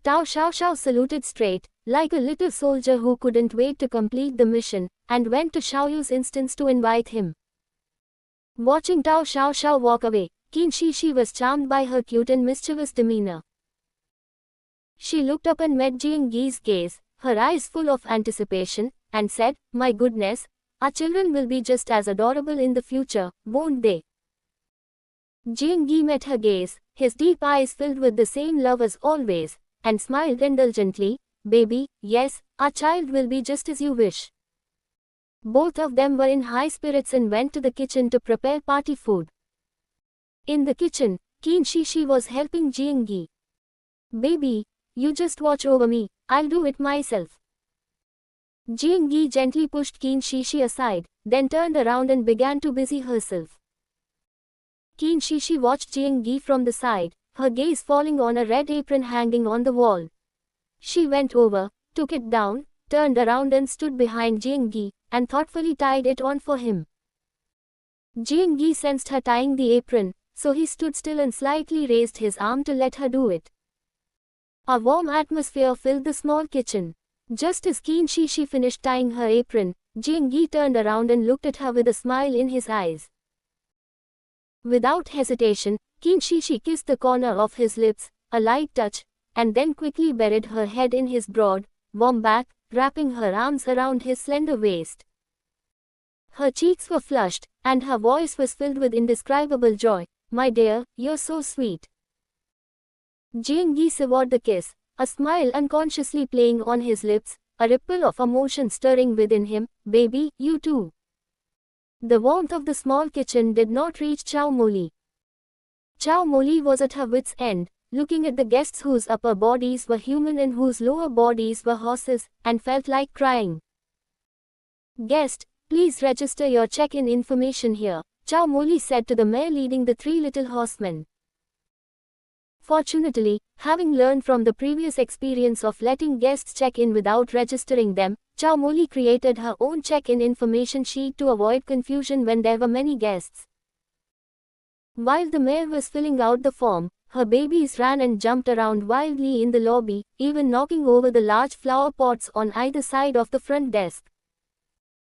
Tao Xiao Xiao saluted straight, like a little soldier who couldn't wait to complete the mission, and went to Xiaoyu's instance to invite him. Watching Tao Xiao Xiao walk away, Qin Shi Shi was charmed by her cute and mischievous demeanor. She looked up and met Jiangyi's gaze, her eyes full of anticipation, and said, My goodness, our children will be just as adorable in the future, won't they? Jiangyi met her gaze, his deep eyes filled with the same love as always, and smiled indulgently, Baby, yes, our child will be just as you wish. Both of them were in high spirits and went to the kitchen to prepare party food. In the kitchen, Qin Shi Shi was helping Jiangyi. Baby, you just watch over me, I'll do it myself. Jiangyi gently pushed Qin Shi Shi aside, then turned around and began to busy herself. Qin Shi Shi watched Jiangyi from the side, her gaze falling on a red apron hanging on the wall. She went over, took it down, turned around and stood behind Jiangyi, and thoughtfully tied it on for him. Jiangyi sensed her tying the apron, so he stood still and slightly raised his arm to let her do it. A warm atmosphere filled the small kitchen. Just as Qin Shi Shi finished tying her apron, Jiangyi turned around and looked at her with a smile in his eyes. Without hesitation, Qin Shi Shi kissed the corner of his lips, a light touch, and then quickly buried her head in his broad, warm back, wrapping her arms around his slender waist. Her cheeks were flushed, and her voice was filled with indescribable joy. My dear, you're so sweet. Jiangyi savored the kiss, a smile unconsciously playing on his lips, a ripple of emotion stirring within him. Baby, you too. The warmth of the small kitchen did not reach Chow Moli. Chow Moli was at her wits' end, looking at the guests whose upper bodies were human and whose lower bodies were horses, and felt like crying. Guest, please register your check-in information here, Chow Moli said to the mayor leading the three little horsemen. Fortunately, having learned from the previous experience of letting guests check in without registering them, Chow Moli created her own check-in information sheet to avoid confusion when there were many guests. While the mayor was filling out the form, her babies ran and jumped around wildly in the lobby, even knocking over the large flower pots on either side of the front desk.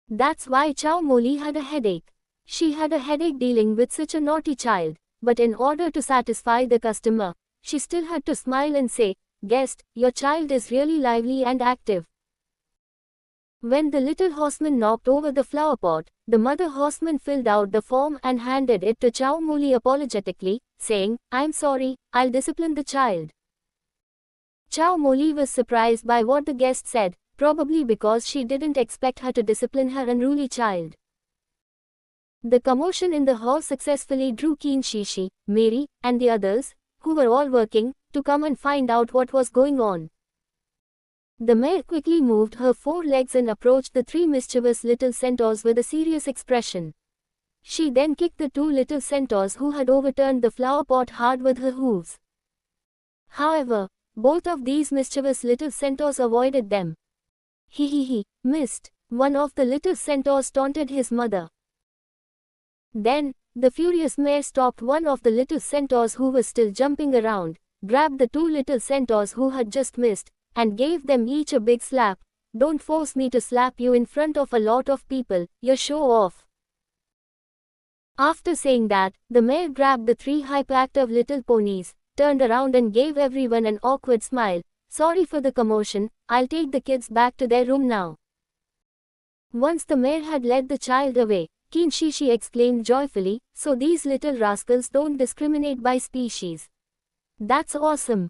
That's why Chow Moli had a headache. She had a headache dealing with such a naughty child, but in order to satisfy the customer, she still had to smile and say, Guest, your child is really lively and active. When the little horseman knocked over the flower pot, the mother horseman filled out the form and handed it to Chow Moli apologetically, saying, I'm sorry, I'll discipline the child. Chow Moli was surprised by what the guest said, probably because she didn't expect her to discipline her unruly child. The commotion in the hall successfully drew Qin Shi Shi, Mary, and the others, who were all working, to come and find out what was going on. The mare quickly moved her forelegs and approached the three mischievous little centaurs with a serious expression. She then kicked the two little centaurs who had overturned the flower pot hard with her hooves. However, both of these mischievous little centaurs avoided them. He missed, one of the little centaurs taunted his mother. Then, the furious mare stopped one of the little centaurs who was still jumping around, grabbed the two little centaurs who had just missed, and gave them each a big slap. Don't force me to slap you in front of a lot of people, you show off. After saying that, the mare grabbed the three hyperactive little ponies, turned around and gave everyone an awkward smile. Sorry for the commotion, I'll take the kids back to their room now. Once the mare had led the child away, Qin Shi Shi exclaimed joyfully, so these little rascals don't discriminate by species. That's awesome.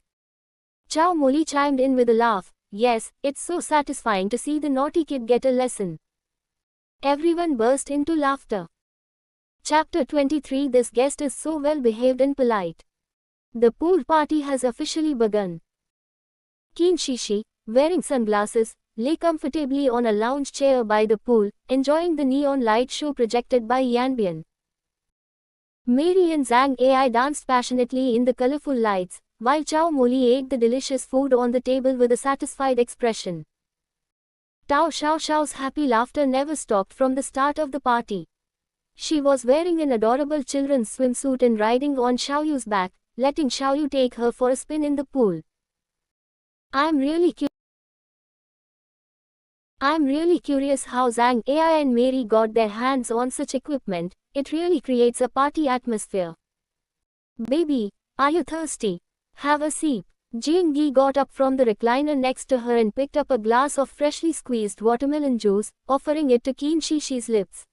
Chow Moli chimed in with a laugh. Yes, it's so satisfying to see the naughty kid get a lesson. Everyone burst into laughter. Chapter 23. This guest is so well behaved and polite. The pool party has officially begun. Qin Shi, wearing sunglasses, lay comfortably on a lounge chair by the pool, enjoying the neon light show projected by Yanbian. Mary and Zhang Ai danced passionately in the colorful lights, while Chao Moli ate the delicious food on the table with a satisfied expression. Tao Xiao's happy laughter never stopped from the start of the party. She was wearing an adorable children's swimsuit and riding on Xiaoyu's back, letting Xiaoyu take her for a spin in the pool. I'm really curious how Zhang Ai and Mary got their hands on such equipment. It really creates a party atmosphere. Baby, are you thirsty? Have a sip. Jingyi got up from the recliner next to her and picked up a glass of freshly squeezed watermelon juice, offering it to Qin Shi's lips.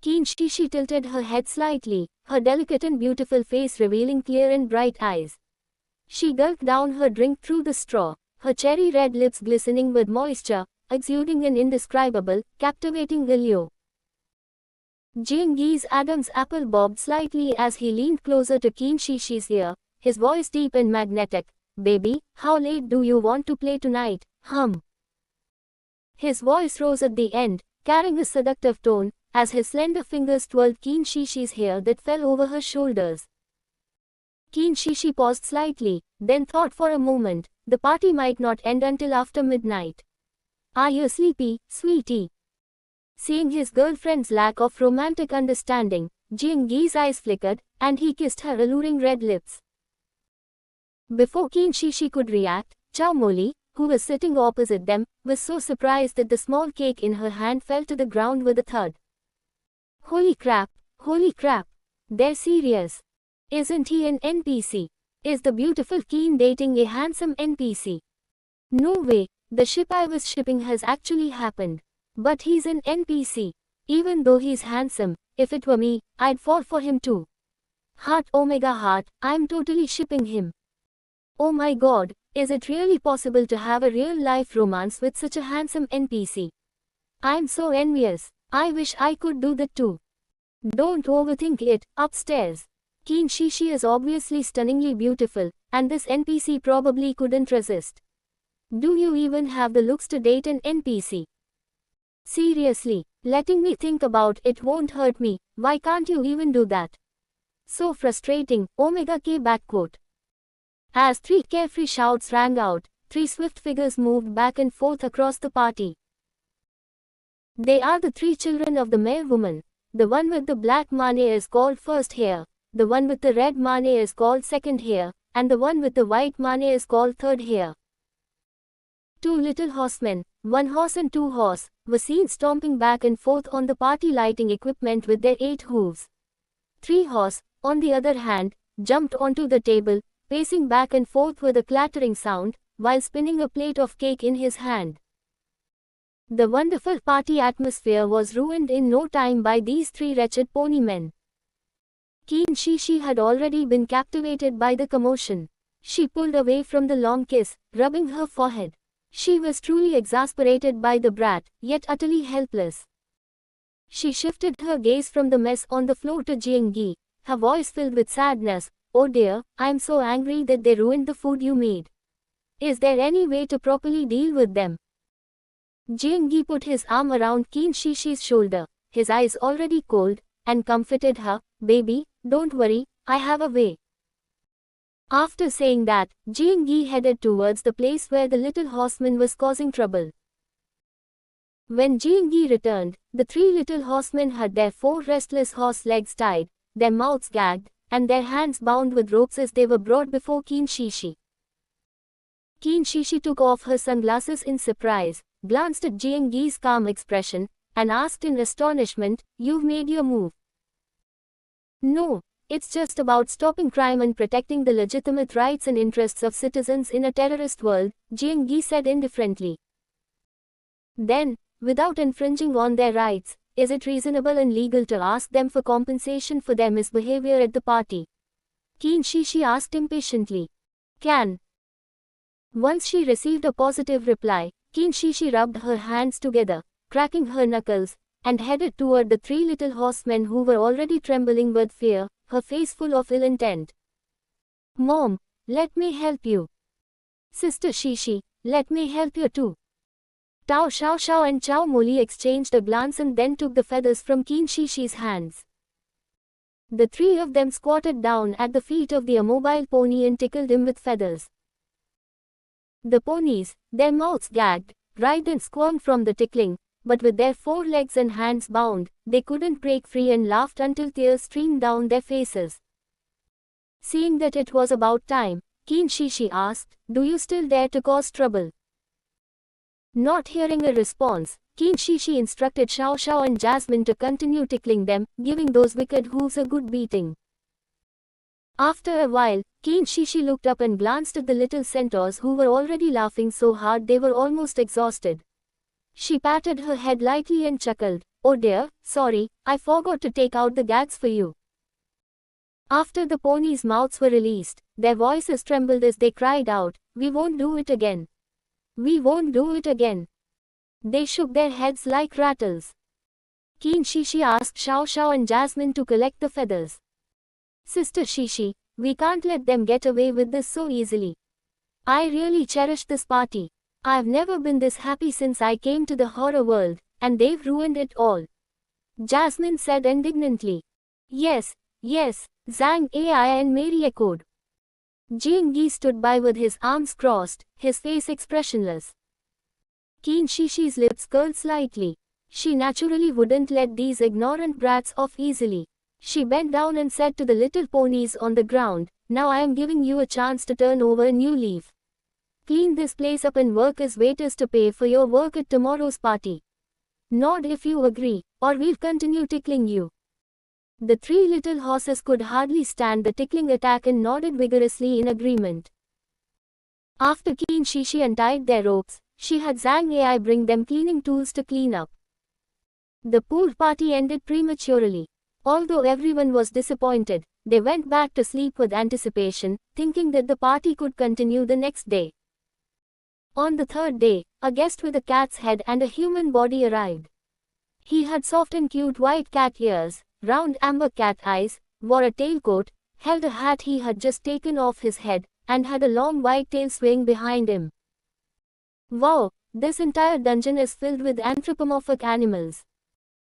Qin Shi tilted her head slightly, her delicate and beautiful face revealing clear and bright eyes. She gulped down her drink through the straw, her cherry red lips glistening with moisture, exuding an indescribable, captivating allure. Jingyi's Adam's apple bobbed slightly as he leaned closer to Qin Shi's ear, his voice deep and magnetic. Baby, how late do you want to play tonight? His voice rose at the end, carrying a seductive tone, as his slender fingers twirled Qin Shi's hair that fell over her shoulders. Qin Shi paused slightly, then thought for a moment. The party might not end until after midnight. Are you sleepy, sweetie? Seeing his girlfriend's lack of romantic understanding, Jingyi's eyes flickered, and he kissed her alluring red lips. Before Qin Shi could react, Chao Moli, who was sitting opposite them, was so surprised that the small cake in her hand fell to the ground with a thud. Holy crap, they're serious. Isn't he an NPC? Is the beautiful Qin dating a handsome NPC? No way, the ship I was shipping has actually happened. But he's an NPC. Even though he's handsome, if it were me, I'd fall for him too. Heart omega heart, I'm totally shipping him. Oh my god, is it really possible to have a real-life romance with such a handsome NPC? I'm so envious. I wish I could do that too. Don't overthink it. Upstairs, Qin Shi is obviously stunningly beautiful, and this NPC probably couldn't resist. Do you even have the looks to date an NPC? Seriously, letting me think about it won't hurt me. Why can't you even do that? So frustrating. Omega K backquote. As three carefree shouts rang out, three swift figures moved back and forth across the party. They are the three children of the mayor woman. The one with the black mane is called first hair, the one with the red mane is called second hair, and the one with the white mane is called third hair. Two little horsemen, one horse and two horse, were seen stomping back and forth on the party lighting equipment with their 8 hooves. 3 horse, on the other hand, jumped onto the table, pacing back and forth with a clattering sound, while spinning a plate of cake in his hand. The wonderful party atmosphere was ruined in no time by these 3 wretched pony men. Qin Shi had already been captivated by the commotion. She pulled away from the long kiss, rubbing her forehead. She was truly exasperated by the brat, yet utterly helpless. She shifted her gaze from the mess on the floor to Jingyi, her voice filled with sadness. Oh dear, I'm so angry that they ruined the food you made. Is there any way to properly deal with them? Jingyi put his arm around Qin Shi's shoulder, his eyes already cold, and comforted her. Baby, don't worry, I have a way. After saying that, Jingyi headed towards the place where the little horseman was causing trouble. When Jingyi returned, the 3 little horsemen had their 4 restless horse legs tied, their mouths gagged, and their hands bound with ropes as they were brought before Qin Shi. Qin Shi took off her sunglasses in surprise, glanced at Jingyi's calm expression, and asked in astonishment, "You've made your move?" "No. It's just about stopping crime and protecting the legitimate rights and interests of citizens in a terrorist world," Jingyi said indifferently. "Then, without infringing on their rights, is it reasonable and legal to ask them for compensation for their misbehavior at the party?" Qin Shi asked impatiently. Once she received a positive reply, Qin Shi rubbed her hands together, cracking her knuckles. and headed toward the three little horsemen who were already trembling with fear, her face full of ill intent. Mom, let me help you. Sister Shishi, let me help you too. Tao Xiao Xiao and Chao Moli exchanged a glance and then took the feathers from Qin Shishi's hands. The three of them squatted down at the feet of the immobile pony and tickled him with feathers. The ponies, their mouths gagged, writhed and squirmed from the tickling, but with their forelegs and hands bound, they couldn't break free and laughed until tears streamed down their faces. Seeing that it was about time, Qin Shishi asked, "Do you still dare to cause trouble?" Not hearing a response, Qin Shishi instructed Xiao Xiao and Jasmine to continue tickling them, giving those wicked hooves a good beating. After a while, Qin Shishi looked up and glanced at the little centaurs who were already laughing so hard they were almost exhausted. She patted her head lightly and chuckled, "Oh dear, sorry, I forgot to take out the gags for you." After the ponies' mouths were released, their voices trembled as they cried out, "We won't do it again. We won't do it again." They shook their heads like rattles. Qin Shishi asked Xiao Xiao and Jasmine to collect the feathers. "Sister Shishi, we can't let them get away with this so easily. I really cherish this party. I've never been this happy since I came to the horror world, and they've ruined it all," Jasmine said indignantly. "Yes, yes," Zhang Ai and Mary echoed. Jingyi stood by with his arms crossed, his face expressionless. Qin Shishi's lips curled slightly. She naturally wouldn't let these ignorant brats off easily. She bent down and said to the little ponies on the ground, "Now I am giving you a chance to turn over a new leaf. Clean this place up and work as waiters to pay for your work at tomorrow's party. Nod if you agree, or we'll continue tickling you." The three little horses could hardly stand the tickling attack and nodded vigorously in agreement. After Qin Shishi untied their ropes, she had Zhang Ai bring them cleaning tools to clean up. The pool party ended prematurely. Although everyone was disappointed, they went back to sleep with anticipation, thinking that the party could continue the next day. On the third day, a guest with a cat's head and a human body arrived. He had soft and cute white cat ears, round amber cat eyes, wore a tailcoat, held a hat he had just taken off his head, and had a long white tail swaying behind him. Wow, this entire dungeon is filled with anthropomorphic animals.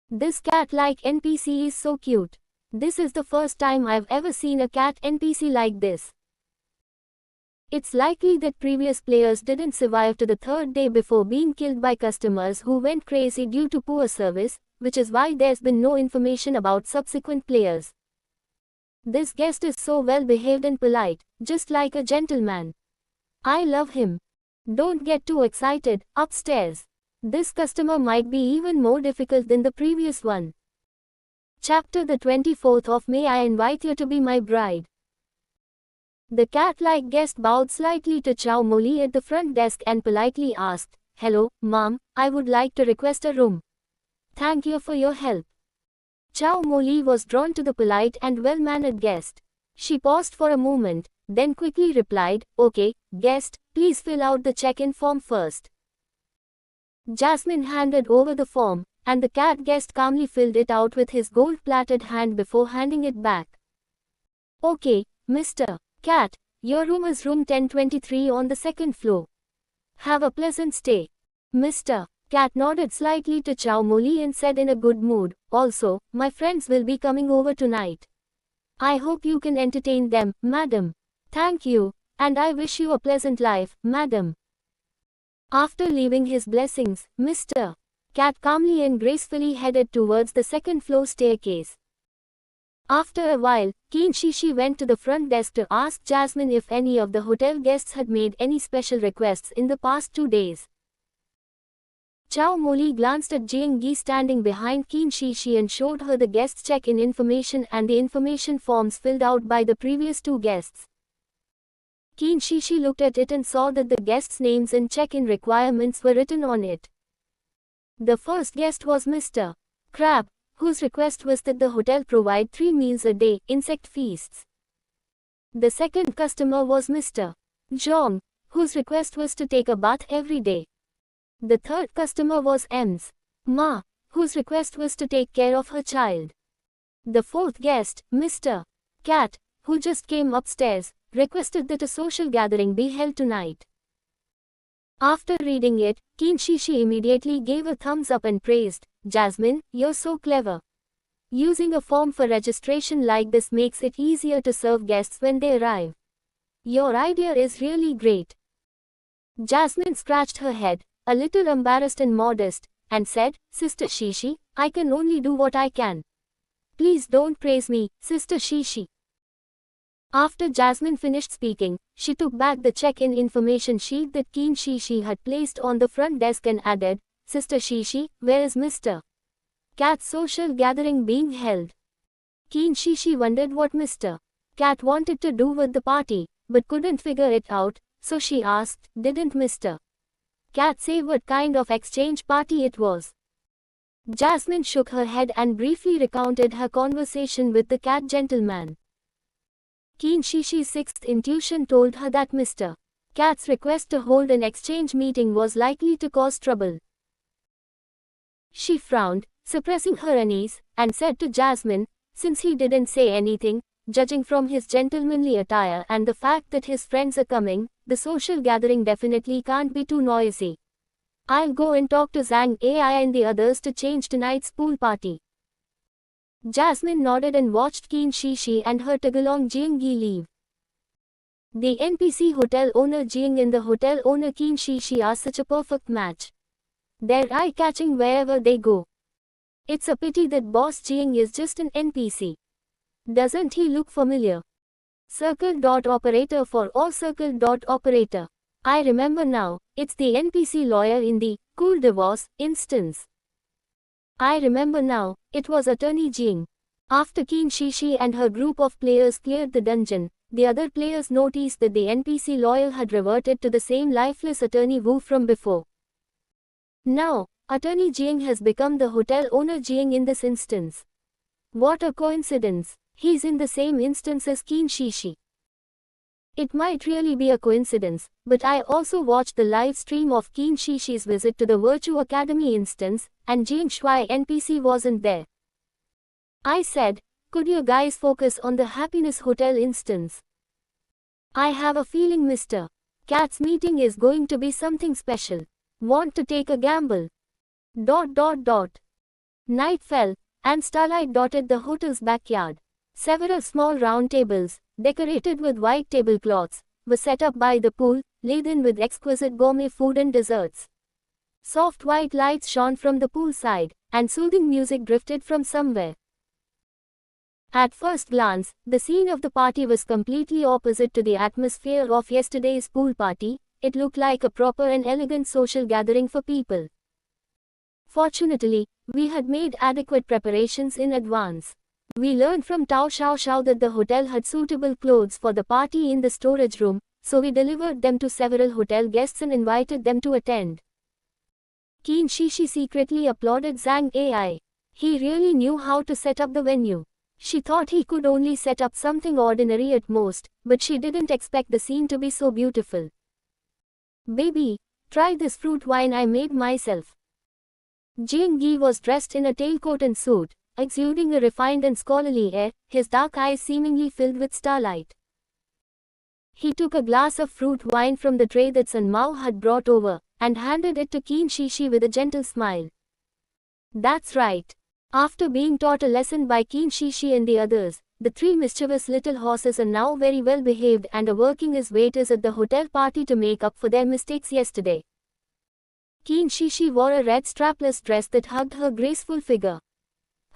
This cat-like NPC is so cute. This is the first time I've ever seen a cat NPC like this. It's likely that previous players didn't survive to the third day before being killed by customers who went crazy due to poor service, which is why there's been no information about subsequent players. This guest is so well behaved and polite, just like a gentleman. I love him. Don't get too excited, upstairs. This customer might be even more difficult than the previous one. Chapter the 24th of May I invite you to be my bride. The cat-like guest bowed slightly to Chao Moli at the front desk and politely asked, "Hello, ma'am, I would like to request a room. Thank you for your help." Chao Moli was drawn to the polite and well-mannered guest. She paused for a moment, then quickly replied, "Okay, guest, please fill out the check-in form first." Jasmine handed over the form, and the cat guest calmly filled it out with his gold-plated hand before handing it back. "Okay, Mr. Cat, your room is room 1023 on the second floor. Have a pleasant stay." Mr. Cat nodded slightly to Chao Moli and said in a good mood, "Also, my friends will be coming over tonight. I hope you can entertain them, madam." "Thank you, and I wish you a pleasant life, madam." After leaving his blessings, Mr. Cat calmly and gracefully headed towards the second-floor staircase. After a while, Qin Shishi went to the front desk to ask Jasmine if any of the hotel guests had made any special requests in the past 2 days. Chao Moli glanced at Jingyi standing behind Qin Shishi and showed her the guests' check-in information and the information forms filled out by the previous 2 guests. Qin Shishi looked at it and saw that the guests' names and check-in requirements were written on it. The first guest was Mr. Crab, whose request was that the hotel provide 3 meals a day, insect feasts. The second customer was Mr. Zhong, whose request was to take a bath every day. The third customer was Ms. Ma, whose request was to take care of her child. The fourth guest, Mr. Cat, who just came upstairs, requested that a social gathering be held tonight. After reading it, Keen Shishi immediately gave a thumbs up and praised, "Jasmine, you're so clever. Using a form for registration like this makes it easier to serve guests when they arrive. Your idea is really great." Jasmine scratched her head, a little embarrassed and modest, and said, "Sister Shishi, I can only do what I can. Please don't praise me, Sister Shishi." After Jasmine finished speaking, she took back the check-in information sheet that Keen Shishi had placed on the front desk and added, "Sister Shishi, where is Mr. Cat's social gathering being held?" Keen Shishi wondered what Mr. Cat wanted to do with the party, but couldn't figure it out, so she asked, "Didn't Mr. Cat say what kind of exchange party it was?" Jasmine shook her head and briefly recounted her conversation with the cat gentleman. Keen Shishi's sixth intuition told her that Mr. Cat's request to hold an exchange meeting was likely to cause trouble. She frowned, suppressing her unease, and said to Jasmine, "Since he didn't say anything, judging from his gentlemanly attire and the fact that his friends are coming, the social gathering definitely can't be too noisy. I'll go and talk to Zhang AI and the others to change tonight's pool party." Jasmine nodded and watched Keen Shishi and her Tagalong Jiangyi leave. The NPC hotel owner Jiang and the hotel owner Keen Shishi are such a perfect match. They're eye-catching wherever they go. It's a pity that boss Jiang is just an NPC. Doesn't he look familiar? Circle.operator for all circle.operator. I remember now, it's the NPC lawyer in the Cool Divorce instance. I remember now, it was Attorney Jiang. After Keen Shishi and her group of players cleared the dungeon, the other players noticed that the NPC lawyer had reverted to the same lifeless Attorney Wu from before. Now, Attorney Jiang has become the hotel owner Jiang in this instance. What a coincidence! He's in the same instance as Keen Shishi. It might really be a coincidence, but I also watched the live stream of Keen Shishi's visit to the Virtue Academy instance, and Jiang Shuai NPC wasn't there. I said, "Could you guys focus on the Happiness Hotel instance? I have a feeling Mr. Cat's meeting is going to be something special. Want to take a gamble?" Night fell, and starlight dotted the hotel's backyard. Several small round tables, decorated with white tablecloths, were set up by the pool, laden with exquisite gourmet food and desserts. Soft white lights shone from the poolside, and soothing music drifted from somewhere. At first glance, the scene of the party was completely opposite to the atmosphere of yesterday's pool party. It looked like a proper and elegant social gathering for people. Fortunately, we had made adequate preparations in advance. We learned from Tao Xiao that the hotel had suitable clothes for the party in the storage room, so we delivered them to several hotel guests and invited them to attend. Keen Shishi secretly applauded Zhang AI. He really knew how to set up the venue. She thought he could only set up something ordinary at most, but she didn't expect the scene to be so beautiful. "Baby, try this fruit wine I made myself." Jiang Yi was dressed in a tailcoat and suit, exuding a refined and scholarly air, his dark eyes seemingly filled with starlight. He took a glass of fruit wine from the tray that Sun Mao had brought over, and handed it to Keen Shishi with a gentle smile. "That's right. After being taught a lesson by Keen Shishi and the others, the three mischievous little horses are now very well behaved and are working as waiters at the hotel party to make up for their mistakes yesterday." Keen Shishi wore a red strapless dress that hugged her graceful figure.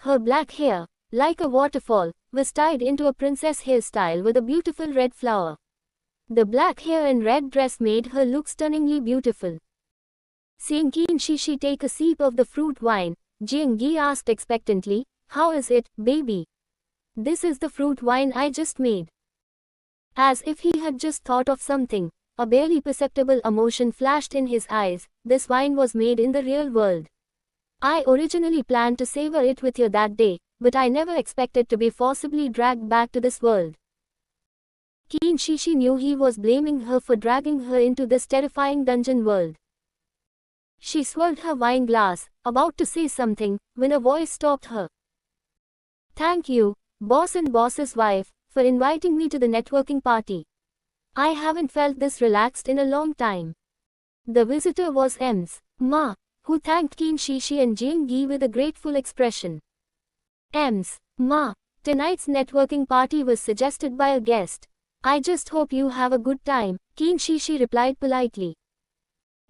Her black hair, like a waterfall, was tied into a princess hairstyle with a beautiful red flower. The black hair and red dress made her look stunningly beautiful. Seeing Keen Shishi take a sip of the fruit wine, Jiang Yi asked expectantly, "How is it, baby?" "This is the fruit wine I just made." As if he had just thought of something, a barely perceptible emotion flashed in his eyes. "This wine was made in the real world. I originally planned to savor it with you that day, but I never expected to be forcibly dragged back to this world." Keen Shishi knew he was blaming her for dragging her into this terrifying dungeon world. She swirled her wine glass, about to say something, when a voice stopped her. Thank you, boss and boss's wife, for inviting me to the networking party. I haven't felt this relaxed in a long time. The visitor was M's Ma, who thanked Qin Shishi and Jiang Yi with a grateful expression. M's Ma, tonight's networking party was suggested by a guest. I just hope you have a good time, Qin Shishi replied politely.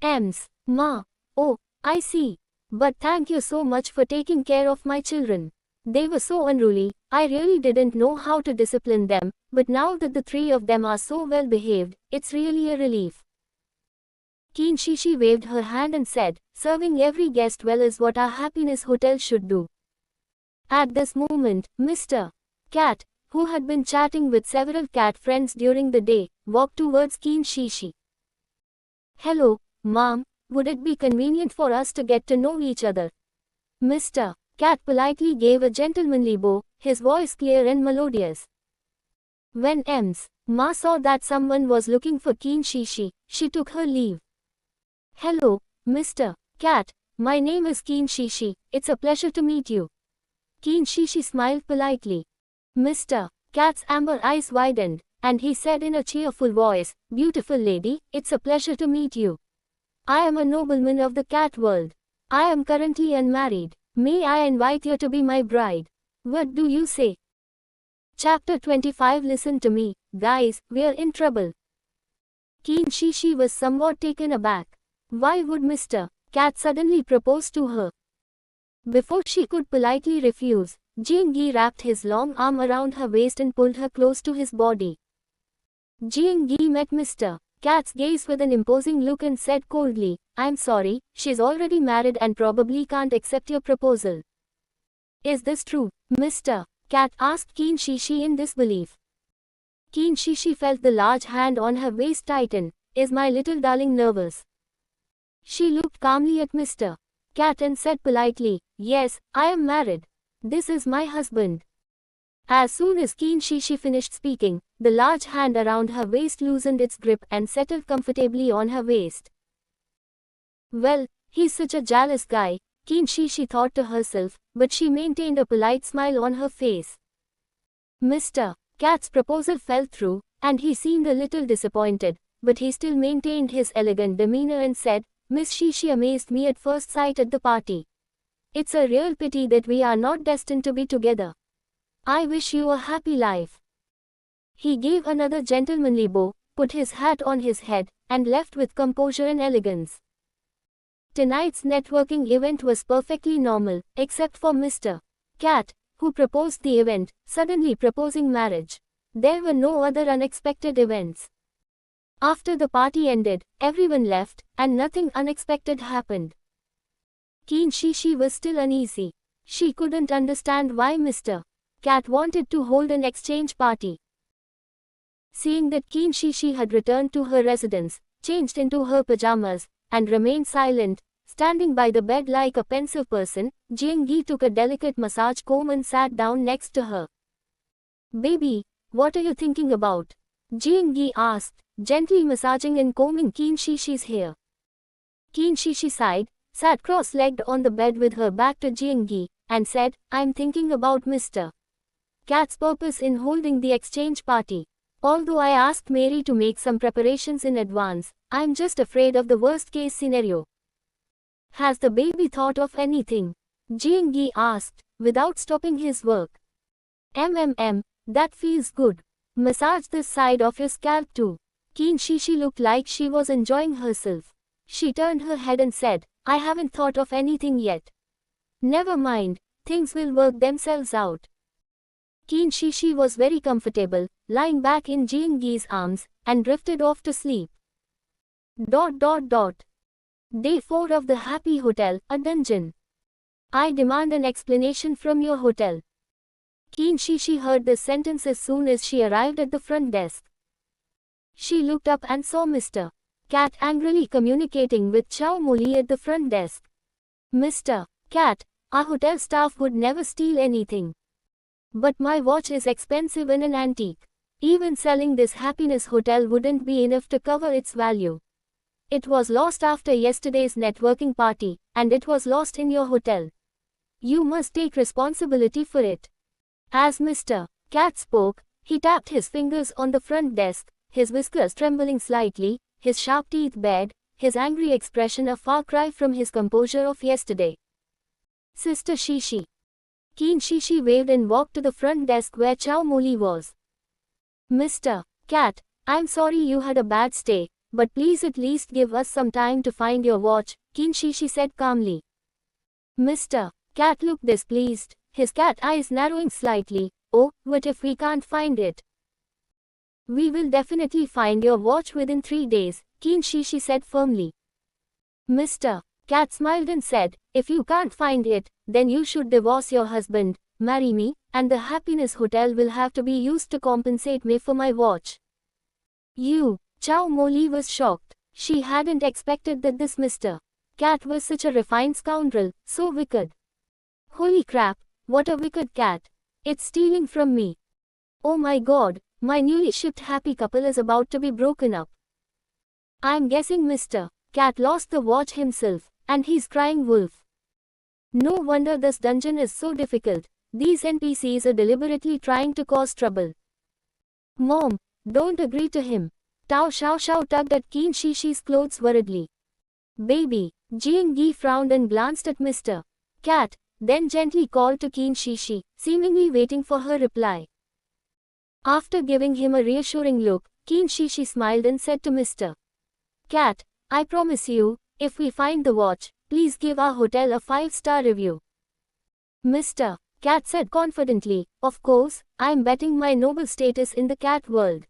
M's Ma, oh, I see. But thank you so much for taking care of my children. They were so unruly, I really didn't know how to discipline them, but now that the three of them are so well behaved, it's really a relief. Qin Shishi waved her hand and said, serving every guest well is what our happiness hotel should do. At this moment, Mr. Cat, who had been chatting with several cat friends during the day, walked towards Qin Shishi. Hello, Mom, would it be convenient for us to get to know each other? Mr. Cat politely gave a gentlemanly bow, his voice clear and melodious. When M's Ma saw that someone was looking for Qin Shishi, she took her leave. Hello, Mr. Cat, my name is Qin Shishi, it's a pleasure to meet you. Qin Shishi smiled politely. Mr. Cat's amber eyes widened, and he said in a cheerful voice, Beautiful lady, it's a pleasure to meet you. I am a nobleman of the cat world. I am currently unmarried. May I invite you to be my bride? What do you say? Chapter 25 Listen to me, guys, we're in trouble. Qin Shishi was somewhat taken aback. Why would Mr. Cat suddenly propose to her? Before she could politely refuse, Jiang Yi wrapped his long arm around her waist and pulled her close to his body. Jiang Yi met Mr. Cat's gaze with an imposing look and said coldly, I'm sorry, she's already married and probably can't accept your proposal. Is this true, Mr. Cat asked Qin Shishi in disbelief. Qin Shishi felt the large hand on her waist tighten. Is my little darling nervous? She looked calmly at Mr. Cat and said politely, Yes, I am married. This is my husband. As soon as Qin Shishi finished speaking, the large hand around her waist loosened its grip and settled comfortably on her waist. Well, he's such a jealous guy, Qin Shishi thought to herself, but she maintained a polite smile on her face. Mr. Cat's proposal fell through, and he seemed a little disappointed, but he still maintained his elegant demeanor and said, Miss Shishi amazed me at first sight at the party. It's a real pity that we are not destined to be together. I wish you a happy life. He gave another gentlemanly bow, put his hat on his head, and left with composure and elegance. Tonight's networking event was perfectly normal, except for Mr. Cat, who proposed the event, suddenly proposing marriage. There were no other unexpected events. After the party ended, everyone left, and nothing unexpected happened. Qin Shishi was still uneasy. She couldn't understand why Mr. Cat wanted to hold an exchange party. Seeing that Qin Shishi had returned to her residence, changed into her pajamas, and remained silent, standing by the bed like a pensive person, Jiang Yi took a delicate massage comb and sat down next to her. Baby, what are you thinking about? Jiang Yi asked, gently massaging and combing Qin Shishi's hair. Qin Shishi sighed, sat cross-legged on the bed with her back to Jiang Yi, and said, I'm thinking about Mr. Cat's purpose in holding the exchange party. Although I asked Mary to make some preparations in advance, I'm just afraid of the worst-case scenario. Has the baby thought of anything? Jiang Yi asked, without stopping his work. That feels good. Massage this side of your scalp too. Qin Shishi looked like she was enjoying herself. She turned her head and said, I haven't thought of anything yet. Never mind, things will work themselves out. Qin Shishi was very comfortable, lying back in Jiang Yi's arms, and drifted off to sleep. Day 4 of the Happy Hotel, a dungeon. I demand an explanation from your hotel. Qin Shishi heard this sentence as soon as she arrived at the front desk. She looked up and saw Mr. Cat angrily communicating with Chow Moli at the front desk. Mr. Cat, our hotel staff would never steal anything. But my watch is expensive and an antique. Even selling this happiness hotel wouldn't be enough to cover its value. It was lost after yesterday's networking party, and it was lost in your hotel. You must take responsibility for it. As Mr. Cat spoke, he tapped his fingers on the front desk, his whiskers trembling slightly, his sharp teeth bared, his angry expression a far cry from his composure of yesterday. Sister Shishi. Keen Shishi waved and walked to the front desk where Chow Moli was. Mr. Cat, I'm sorry you had a bad stay, but please at least give us some time to find your watch, Keen Shishi said calmly. Mr. Cat looked displeased, his cat eyes narrowing slightly. Oh, what if we can't find it? We will definitely find your watch within 3 days, Keen Shishi said firmly. Mr. Cat smiled and said, if you can't find it, then you should divorce your husband, marry me, and the Happiness Hotel will have to be used to compensate me for my watch. You, Chow Moli was shocked. She hadn't expected that this Mr. Cat was such a refined scoundrel, so wicked. Holy crap, what a wicked cat. It's stealing from me. Oh my god, my newly shipped happy couple is about to be broken up. I'm guessing Mr. Cat lost the watch himself, and he's crying wolf. No wonder this dungeon is so difficult. These NPCs are deliberately trying to cause trouble. Mom, don't agree to him. Tao Xiao Xiao tugged at Keen Shishi's clothes worriedly. Baby, Jiang Yi frowned and glanced at Mr. Cat, then gently called to Keen Shishi, seemingly waiting for her reply. After giving him a reassuring look, Keen Shishi smiled and said to Mr. Cat, I promise you, if we find the watch, please give our hotel a 5-star review. Mr. Cat said confidently, of course, I'm betting my noble status in the cat world.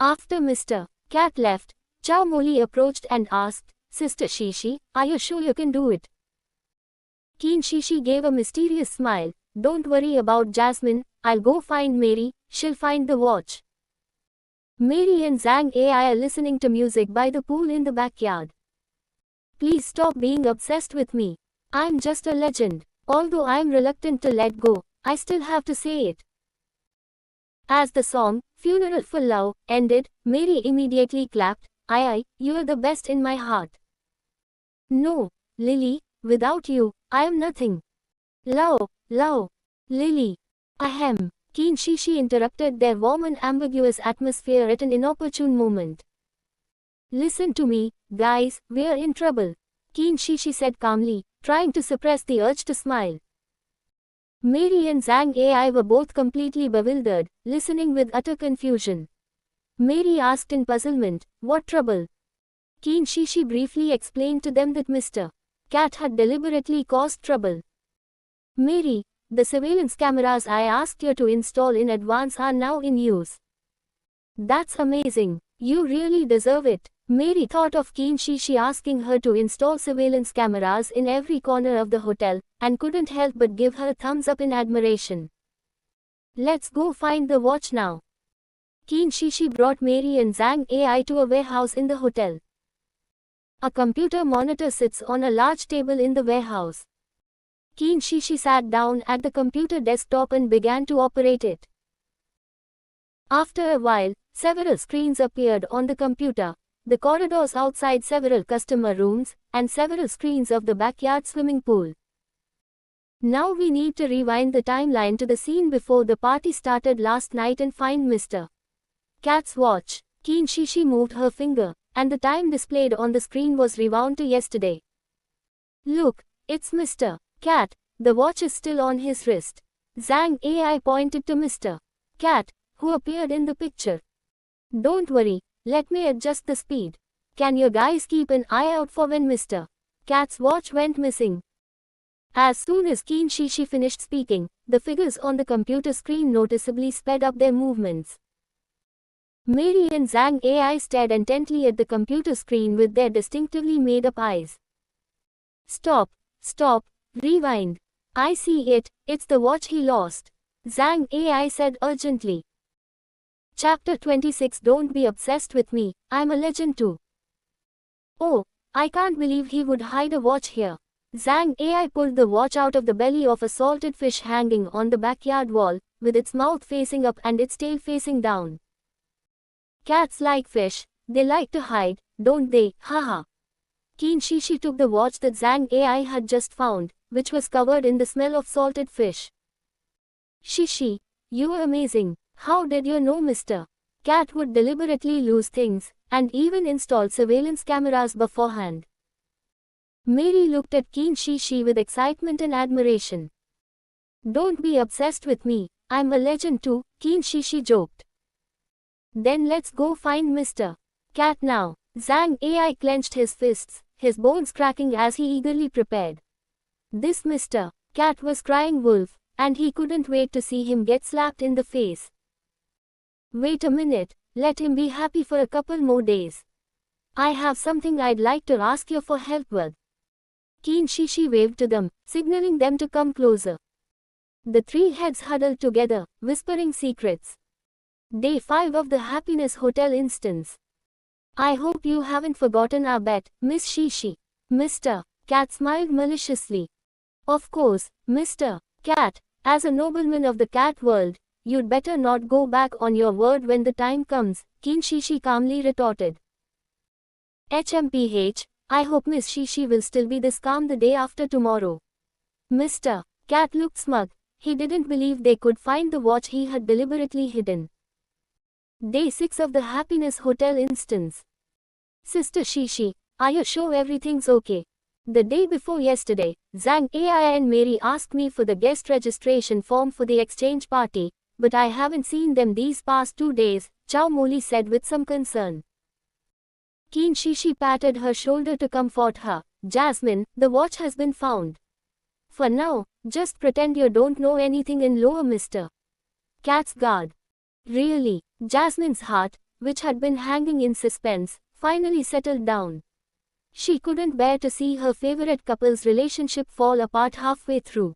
After Mr. Cat left, Chow Moli approached and asked, Sister Shishi, are you sure you can do it? Keen Shishi gave a mysterious smile. Don't worry about Jasmine, I'll go find Mary, she'll find the watch. Mary and Zhang Ai are listening to music by the pool in the backyard. Please stop being obsessed with me. I'm just a legend. Although I'm reluctant to let go, I still have to say it. As the song, Funeral for Love, ended, Mary immediately clapped. Ai, you're the best in my heart. No, Lily, without you, I am nothing. Love, Lily. Ahem. Keen Shishi interrupted their warm and ambiguous atmosphere at an inopportune moment. Listen to me, guys, we're in trouble, Keen Shishi said calmly, trying to suppress the urge to smile. Mary and Zhang Ai were both completely bewildered, listening with utter confusion. Mary asked in puzzlement, what trouble? Keen Shishi briefly explained to them that Mr. Cat had deliberately caused trouble. Mary, the surveillance cameras I asked you to install in advance are now in use. That's amazing. You really deserve it. Mary thought of Keen Shishi asking her to install surveillance cameras in every corner of the hotel, and couldn't help but give her a thumbs up in admiration. Let's go find the watch now. Keen Shishi brought Mary and Zhang Ai to a warehouse in the hotel. A computer monitor sits on a large table in the warehouse. Keen Shishi sat down at the computer desktop and began to operate it. After a while, several screens appeared on the computer, the corridors outside several customer rooms, and several screens of the backyard swimming pool. Now we need to rewind the timeline to the scene before the party started last night and find Mr. Cat's watch. Keen Shishi moved her finger, and the time displayed on the screen was rewound to yesterday. Look, it's Mr. Cat, the watch is still on his wrist. Zhang Ai pointed to Mr. Cat, who appeared in the picture. Don't worry, let me adjust the speed. Can you guys keep an eye out for when Mr. Cat's watch went missing? As soon as Keen Shishi finished speaking, the figures on the computer screen noticeably sped up their movements. Mary and Zhang Ai stared intently at the computer screen with their distinctively made-up eyes. Stop, rewind. I see it, it's the watch he lost, Zhang Ai said urgently. Chapter 26. Don't be obsessed with me, I'm a legend too. Oh, I can't believe he would hide a watch here. Zhang Ai pulled the watch out of the belly of a salted fish hanging on the backyard wall, with its mouth facing up and its tail facing down. Cats like fish, they like to hide, don't they? Haha. Qin Shi took the watch that Zhang Ai had just found, which was covered in the smell of salted fish. Shishi, you're amazing. How did you know Mr. Cat would deliberately lose things, and even install surveillance cameras beforehand? Mary looked at Qin Shi with excitement and admiration. Don't be obsessed with me, I'm a legend too, Qin Shi joked. Then let's go find Mr. Cat now. Zhang Ai clenched his fists, his bones cracking as he eagerly prepared. This Mr. Cat was crying wolf, and he couldn't wait to see him get slapped in the face. Wait a minute, let him be happy for a couple more days. I have something I'd like to ask you for help with. Qin Shi waved to them, signaling them to come closer. The three heads huddled together, whispering secrets. Day 5 of the Happiness Hotel instance. I hope you haven't forgotten our bet, Miss Shishi. Mr. Cat smiled maliciously. Of course, Mr. Cat, as a nobleman of the cat world, you'd better not go back on your word when the time comes, Qin Shi calmly retorted. HMPH, I hope Miss Shishi will still be this calm the day after tomorrow. Mr. Cat looked smug. He didn't believe they could find the watch he had deliberately hidden. Day 6 of the Happiness Hotel instance. Sister Shishi, are you sure everything's okay? The day before yesterday, Zhang Ai and Mary asked me for the guest registration form for the exchange party, but I haven't seen them these past 2 days, Chow Moli said with some concern. Qin Shi patted her shoulder to comfort her. Jasmine, the watch has been found. For now, just pretend you don't know anything and lower Mr. Cat's guard. Really, Jasmine's heart, which had been hanging in suspense, finally settled down. She couldn't bear to see her favorite couple's relationship fall apart halfway through.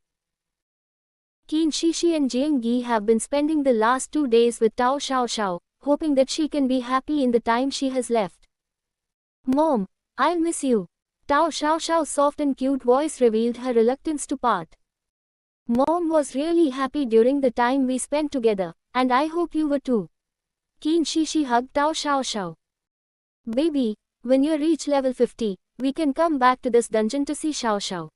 Qin Shi and Jiang Yi have been spending the last 2 days with Tao Xiao, hoping that she can be happy in the time she has left. Mom, I'll miss you. Tao Xiao's soft and cute voice revealed her reluctance to part. Mom was really happy during the time we spent together, and I hope you were too. Qin Shi hugged Tao Xiao. Baby, when you reach level 50, we can come back to this dungeon to see Xiao.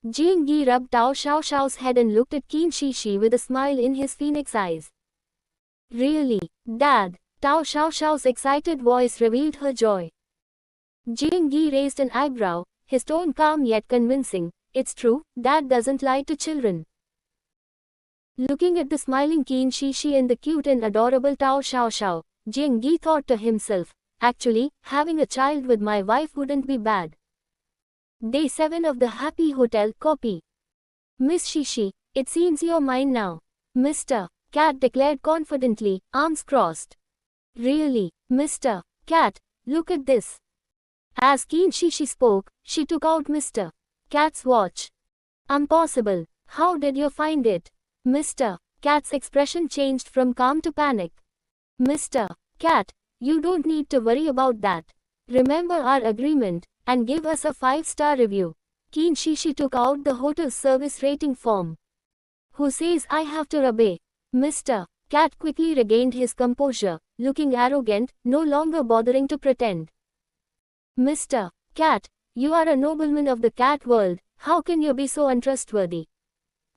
Jiang Yi rubbed Tao Xiao's head and looked at Qin Shi with a smile in his phoenix eyes. Really, Dad? Tao Xiao's excited voice revealed her joy. Jiang Yi raised an eyebrow, his tone calm yet convincing. It's true, Dad doesn't lie to children. Looking at the smiling Qin Shi and the cute and adorable Tao Xiao, Jiang Yi thought to himself, actually, having a child with my wife wouldn't be bad. Day 7 of the Happy Hotel copy. Miss Shishi, it seems you're mine now. Mr. Cat declared confidently, arms crossed. Really, Mr. Cat, look at this. As Qin Shi spoke, she took out Mr. Cat's watch. Impossible. How did you find it? Mr. Cat's expression changed from calm to panic. Mr. Cat, you don't need to worry about that. Remember our agreement, and give us a 5-star review. Qin Shi took out the hotel's service rating form. Who says I have to obey? Mr. Cat quickly regained his composure, looking arrogant, no longer bothering to pretend. Mr. Cat, you are a nobleman of the cat world, how can you be so untrustworthy?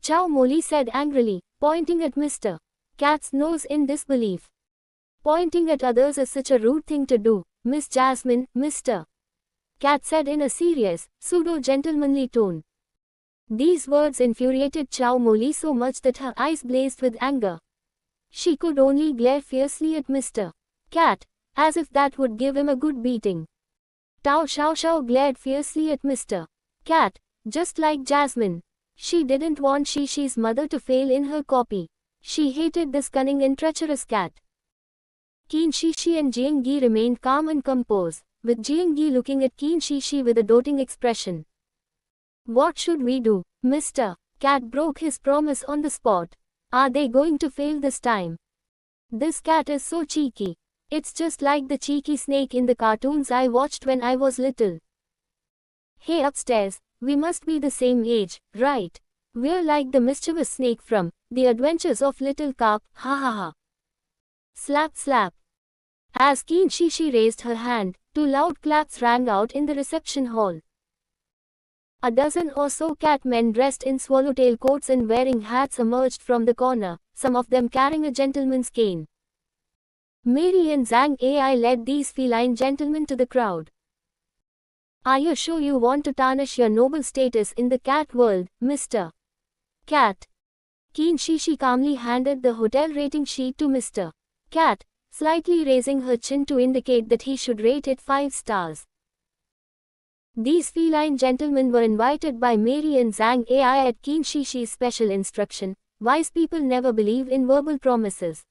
Chow Moli said angrily, pointing at Mr. Cat's nose in disbelief. Pointing at others is such a rude thing to do, Miss Jasmine, Mr. Cat said in a serious, pseudo-gentlemanly tone. These words infuriated Chow Moli so much that her eyes blazed with anger. She could only glare fiercely at Mr. Cat, as if that would give him a good beating. Tao Xiao glared fiercely at Mr. Cat, just like Jasmine. She didn't want Shishi's mother to fail in her copy. She hated this cunning and treacherous cat. Qin Shi and Jiang Yi remained calm and composed, with Jiang Yi looking at Qin Shi with a doting expression. What should we do? Mr. Cat broke his promise on the spot. Are they going to fail this time? This cat is so cheeky. It's just like the cheeky snake in the cartoons I watched when I was little. Hey upstairs, we must be the same age, right? We're like the mischievous snake from The Adventures of Little Carp, ha ha ha. Slap slap. As Qin Shishi raised her hand, two loud claps rang out in the reception hall. A dozen or so cat men dressed in swallowtail coats and wearing hats emerged from the corner, some of them carrying a gentleman's cane. Mary and Zhang Ai led these feline gentlemen to the crowd. Are you sure you want to tarnish your noble status in the cat world, Mr. Cat? Qin Shishi calmly handed the hotel rating sheet to Mr. Cat, slightly raising her chin to indicate that he should rate it 5 stars. These feline gentlemen were invited by Mary and Zhang Ai at Qin Shishi's special instruction. Wise people never believe in verbal promises.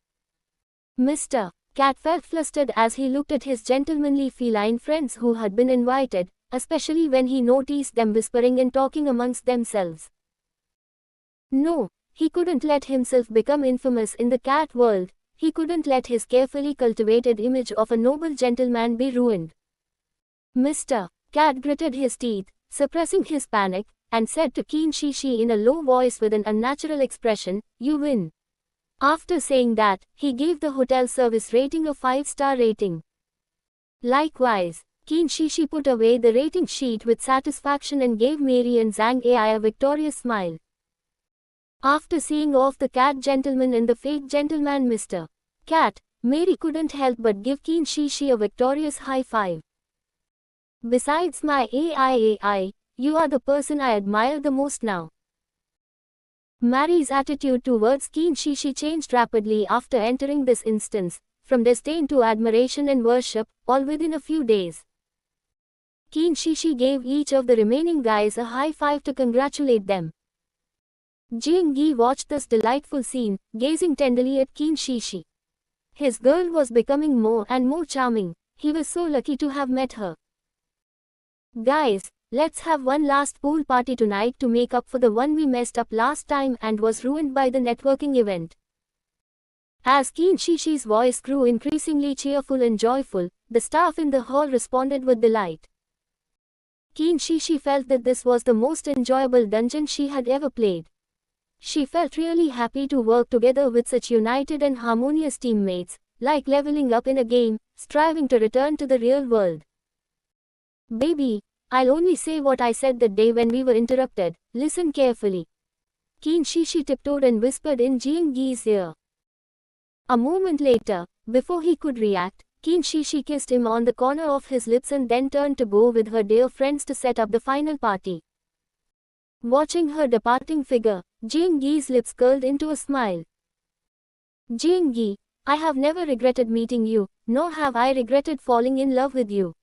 Mr. Cat felt flustered as he looked at his gentlemanly feline friends who had been invited, especially when he noticed them whispering and talking amongst themselves. No, he couldn't let himself become infamous in the cat world. He couldn't let his carefully cultivated image of a noble gentleman be ruined. Mr. Cat gritted his teeth, suppressing his panic, and said to Qin Shishi in a low voice with an unnatural expression, "You win." After saying that, he gave the hotel service rating a 5-star rating. Likewise, Qin Shishi put away the rating sheet with satisfaction and gave Mary and Zhang Ai a victorious smile. After seeing off the cat gentleman and the fake gentleman Mr. Cat, Mary couldn't help but give Qin Shishi a victorious high five. Besides my AI, you are the person I admire the most now. Mary's attitude towards Qin Shishi changed rapidly after entering this instance, from disdain to admiration and worship, all within a few days. Qin Shishi gave each of the remaining guys a high five to congratulate them. Jing Yi watched this delightful scene, gazing tenderly at Qin Shishi. His girl was becoming more and more charming. He was so lucky to have met her. Guys, let's have one last pool party tonight to make up for the one we messed up last time and was ruined by the networking event. As Qin Shishi's voice grew increasingly cheerful and joyful, the staff in the hall responded with delight. Qin Shishi felt that this was the most enjoyable dungeon she had ever played. She felt really happy to work together with such united and harmonious teammates, like leveling up in a game, striving to return to the real world. Baby, I'll only say what I said that day when we were interrupted. Listen carefully. Qin Shishi tiptoed and whispered in Jing Yi's ear. A moment later, before he could react, Qin Shishi kissed him on the corner of his lips and then turned to go with her dear friends to set up the final party. Watching her departing figure, Jing Yi's lips curled into a smile. Jing Yi, I have never regretted meeting you, nor have I regretted falling in love with you.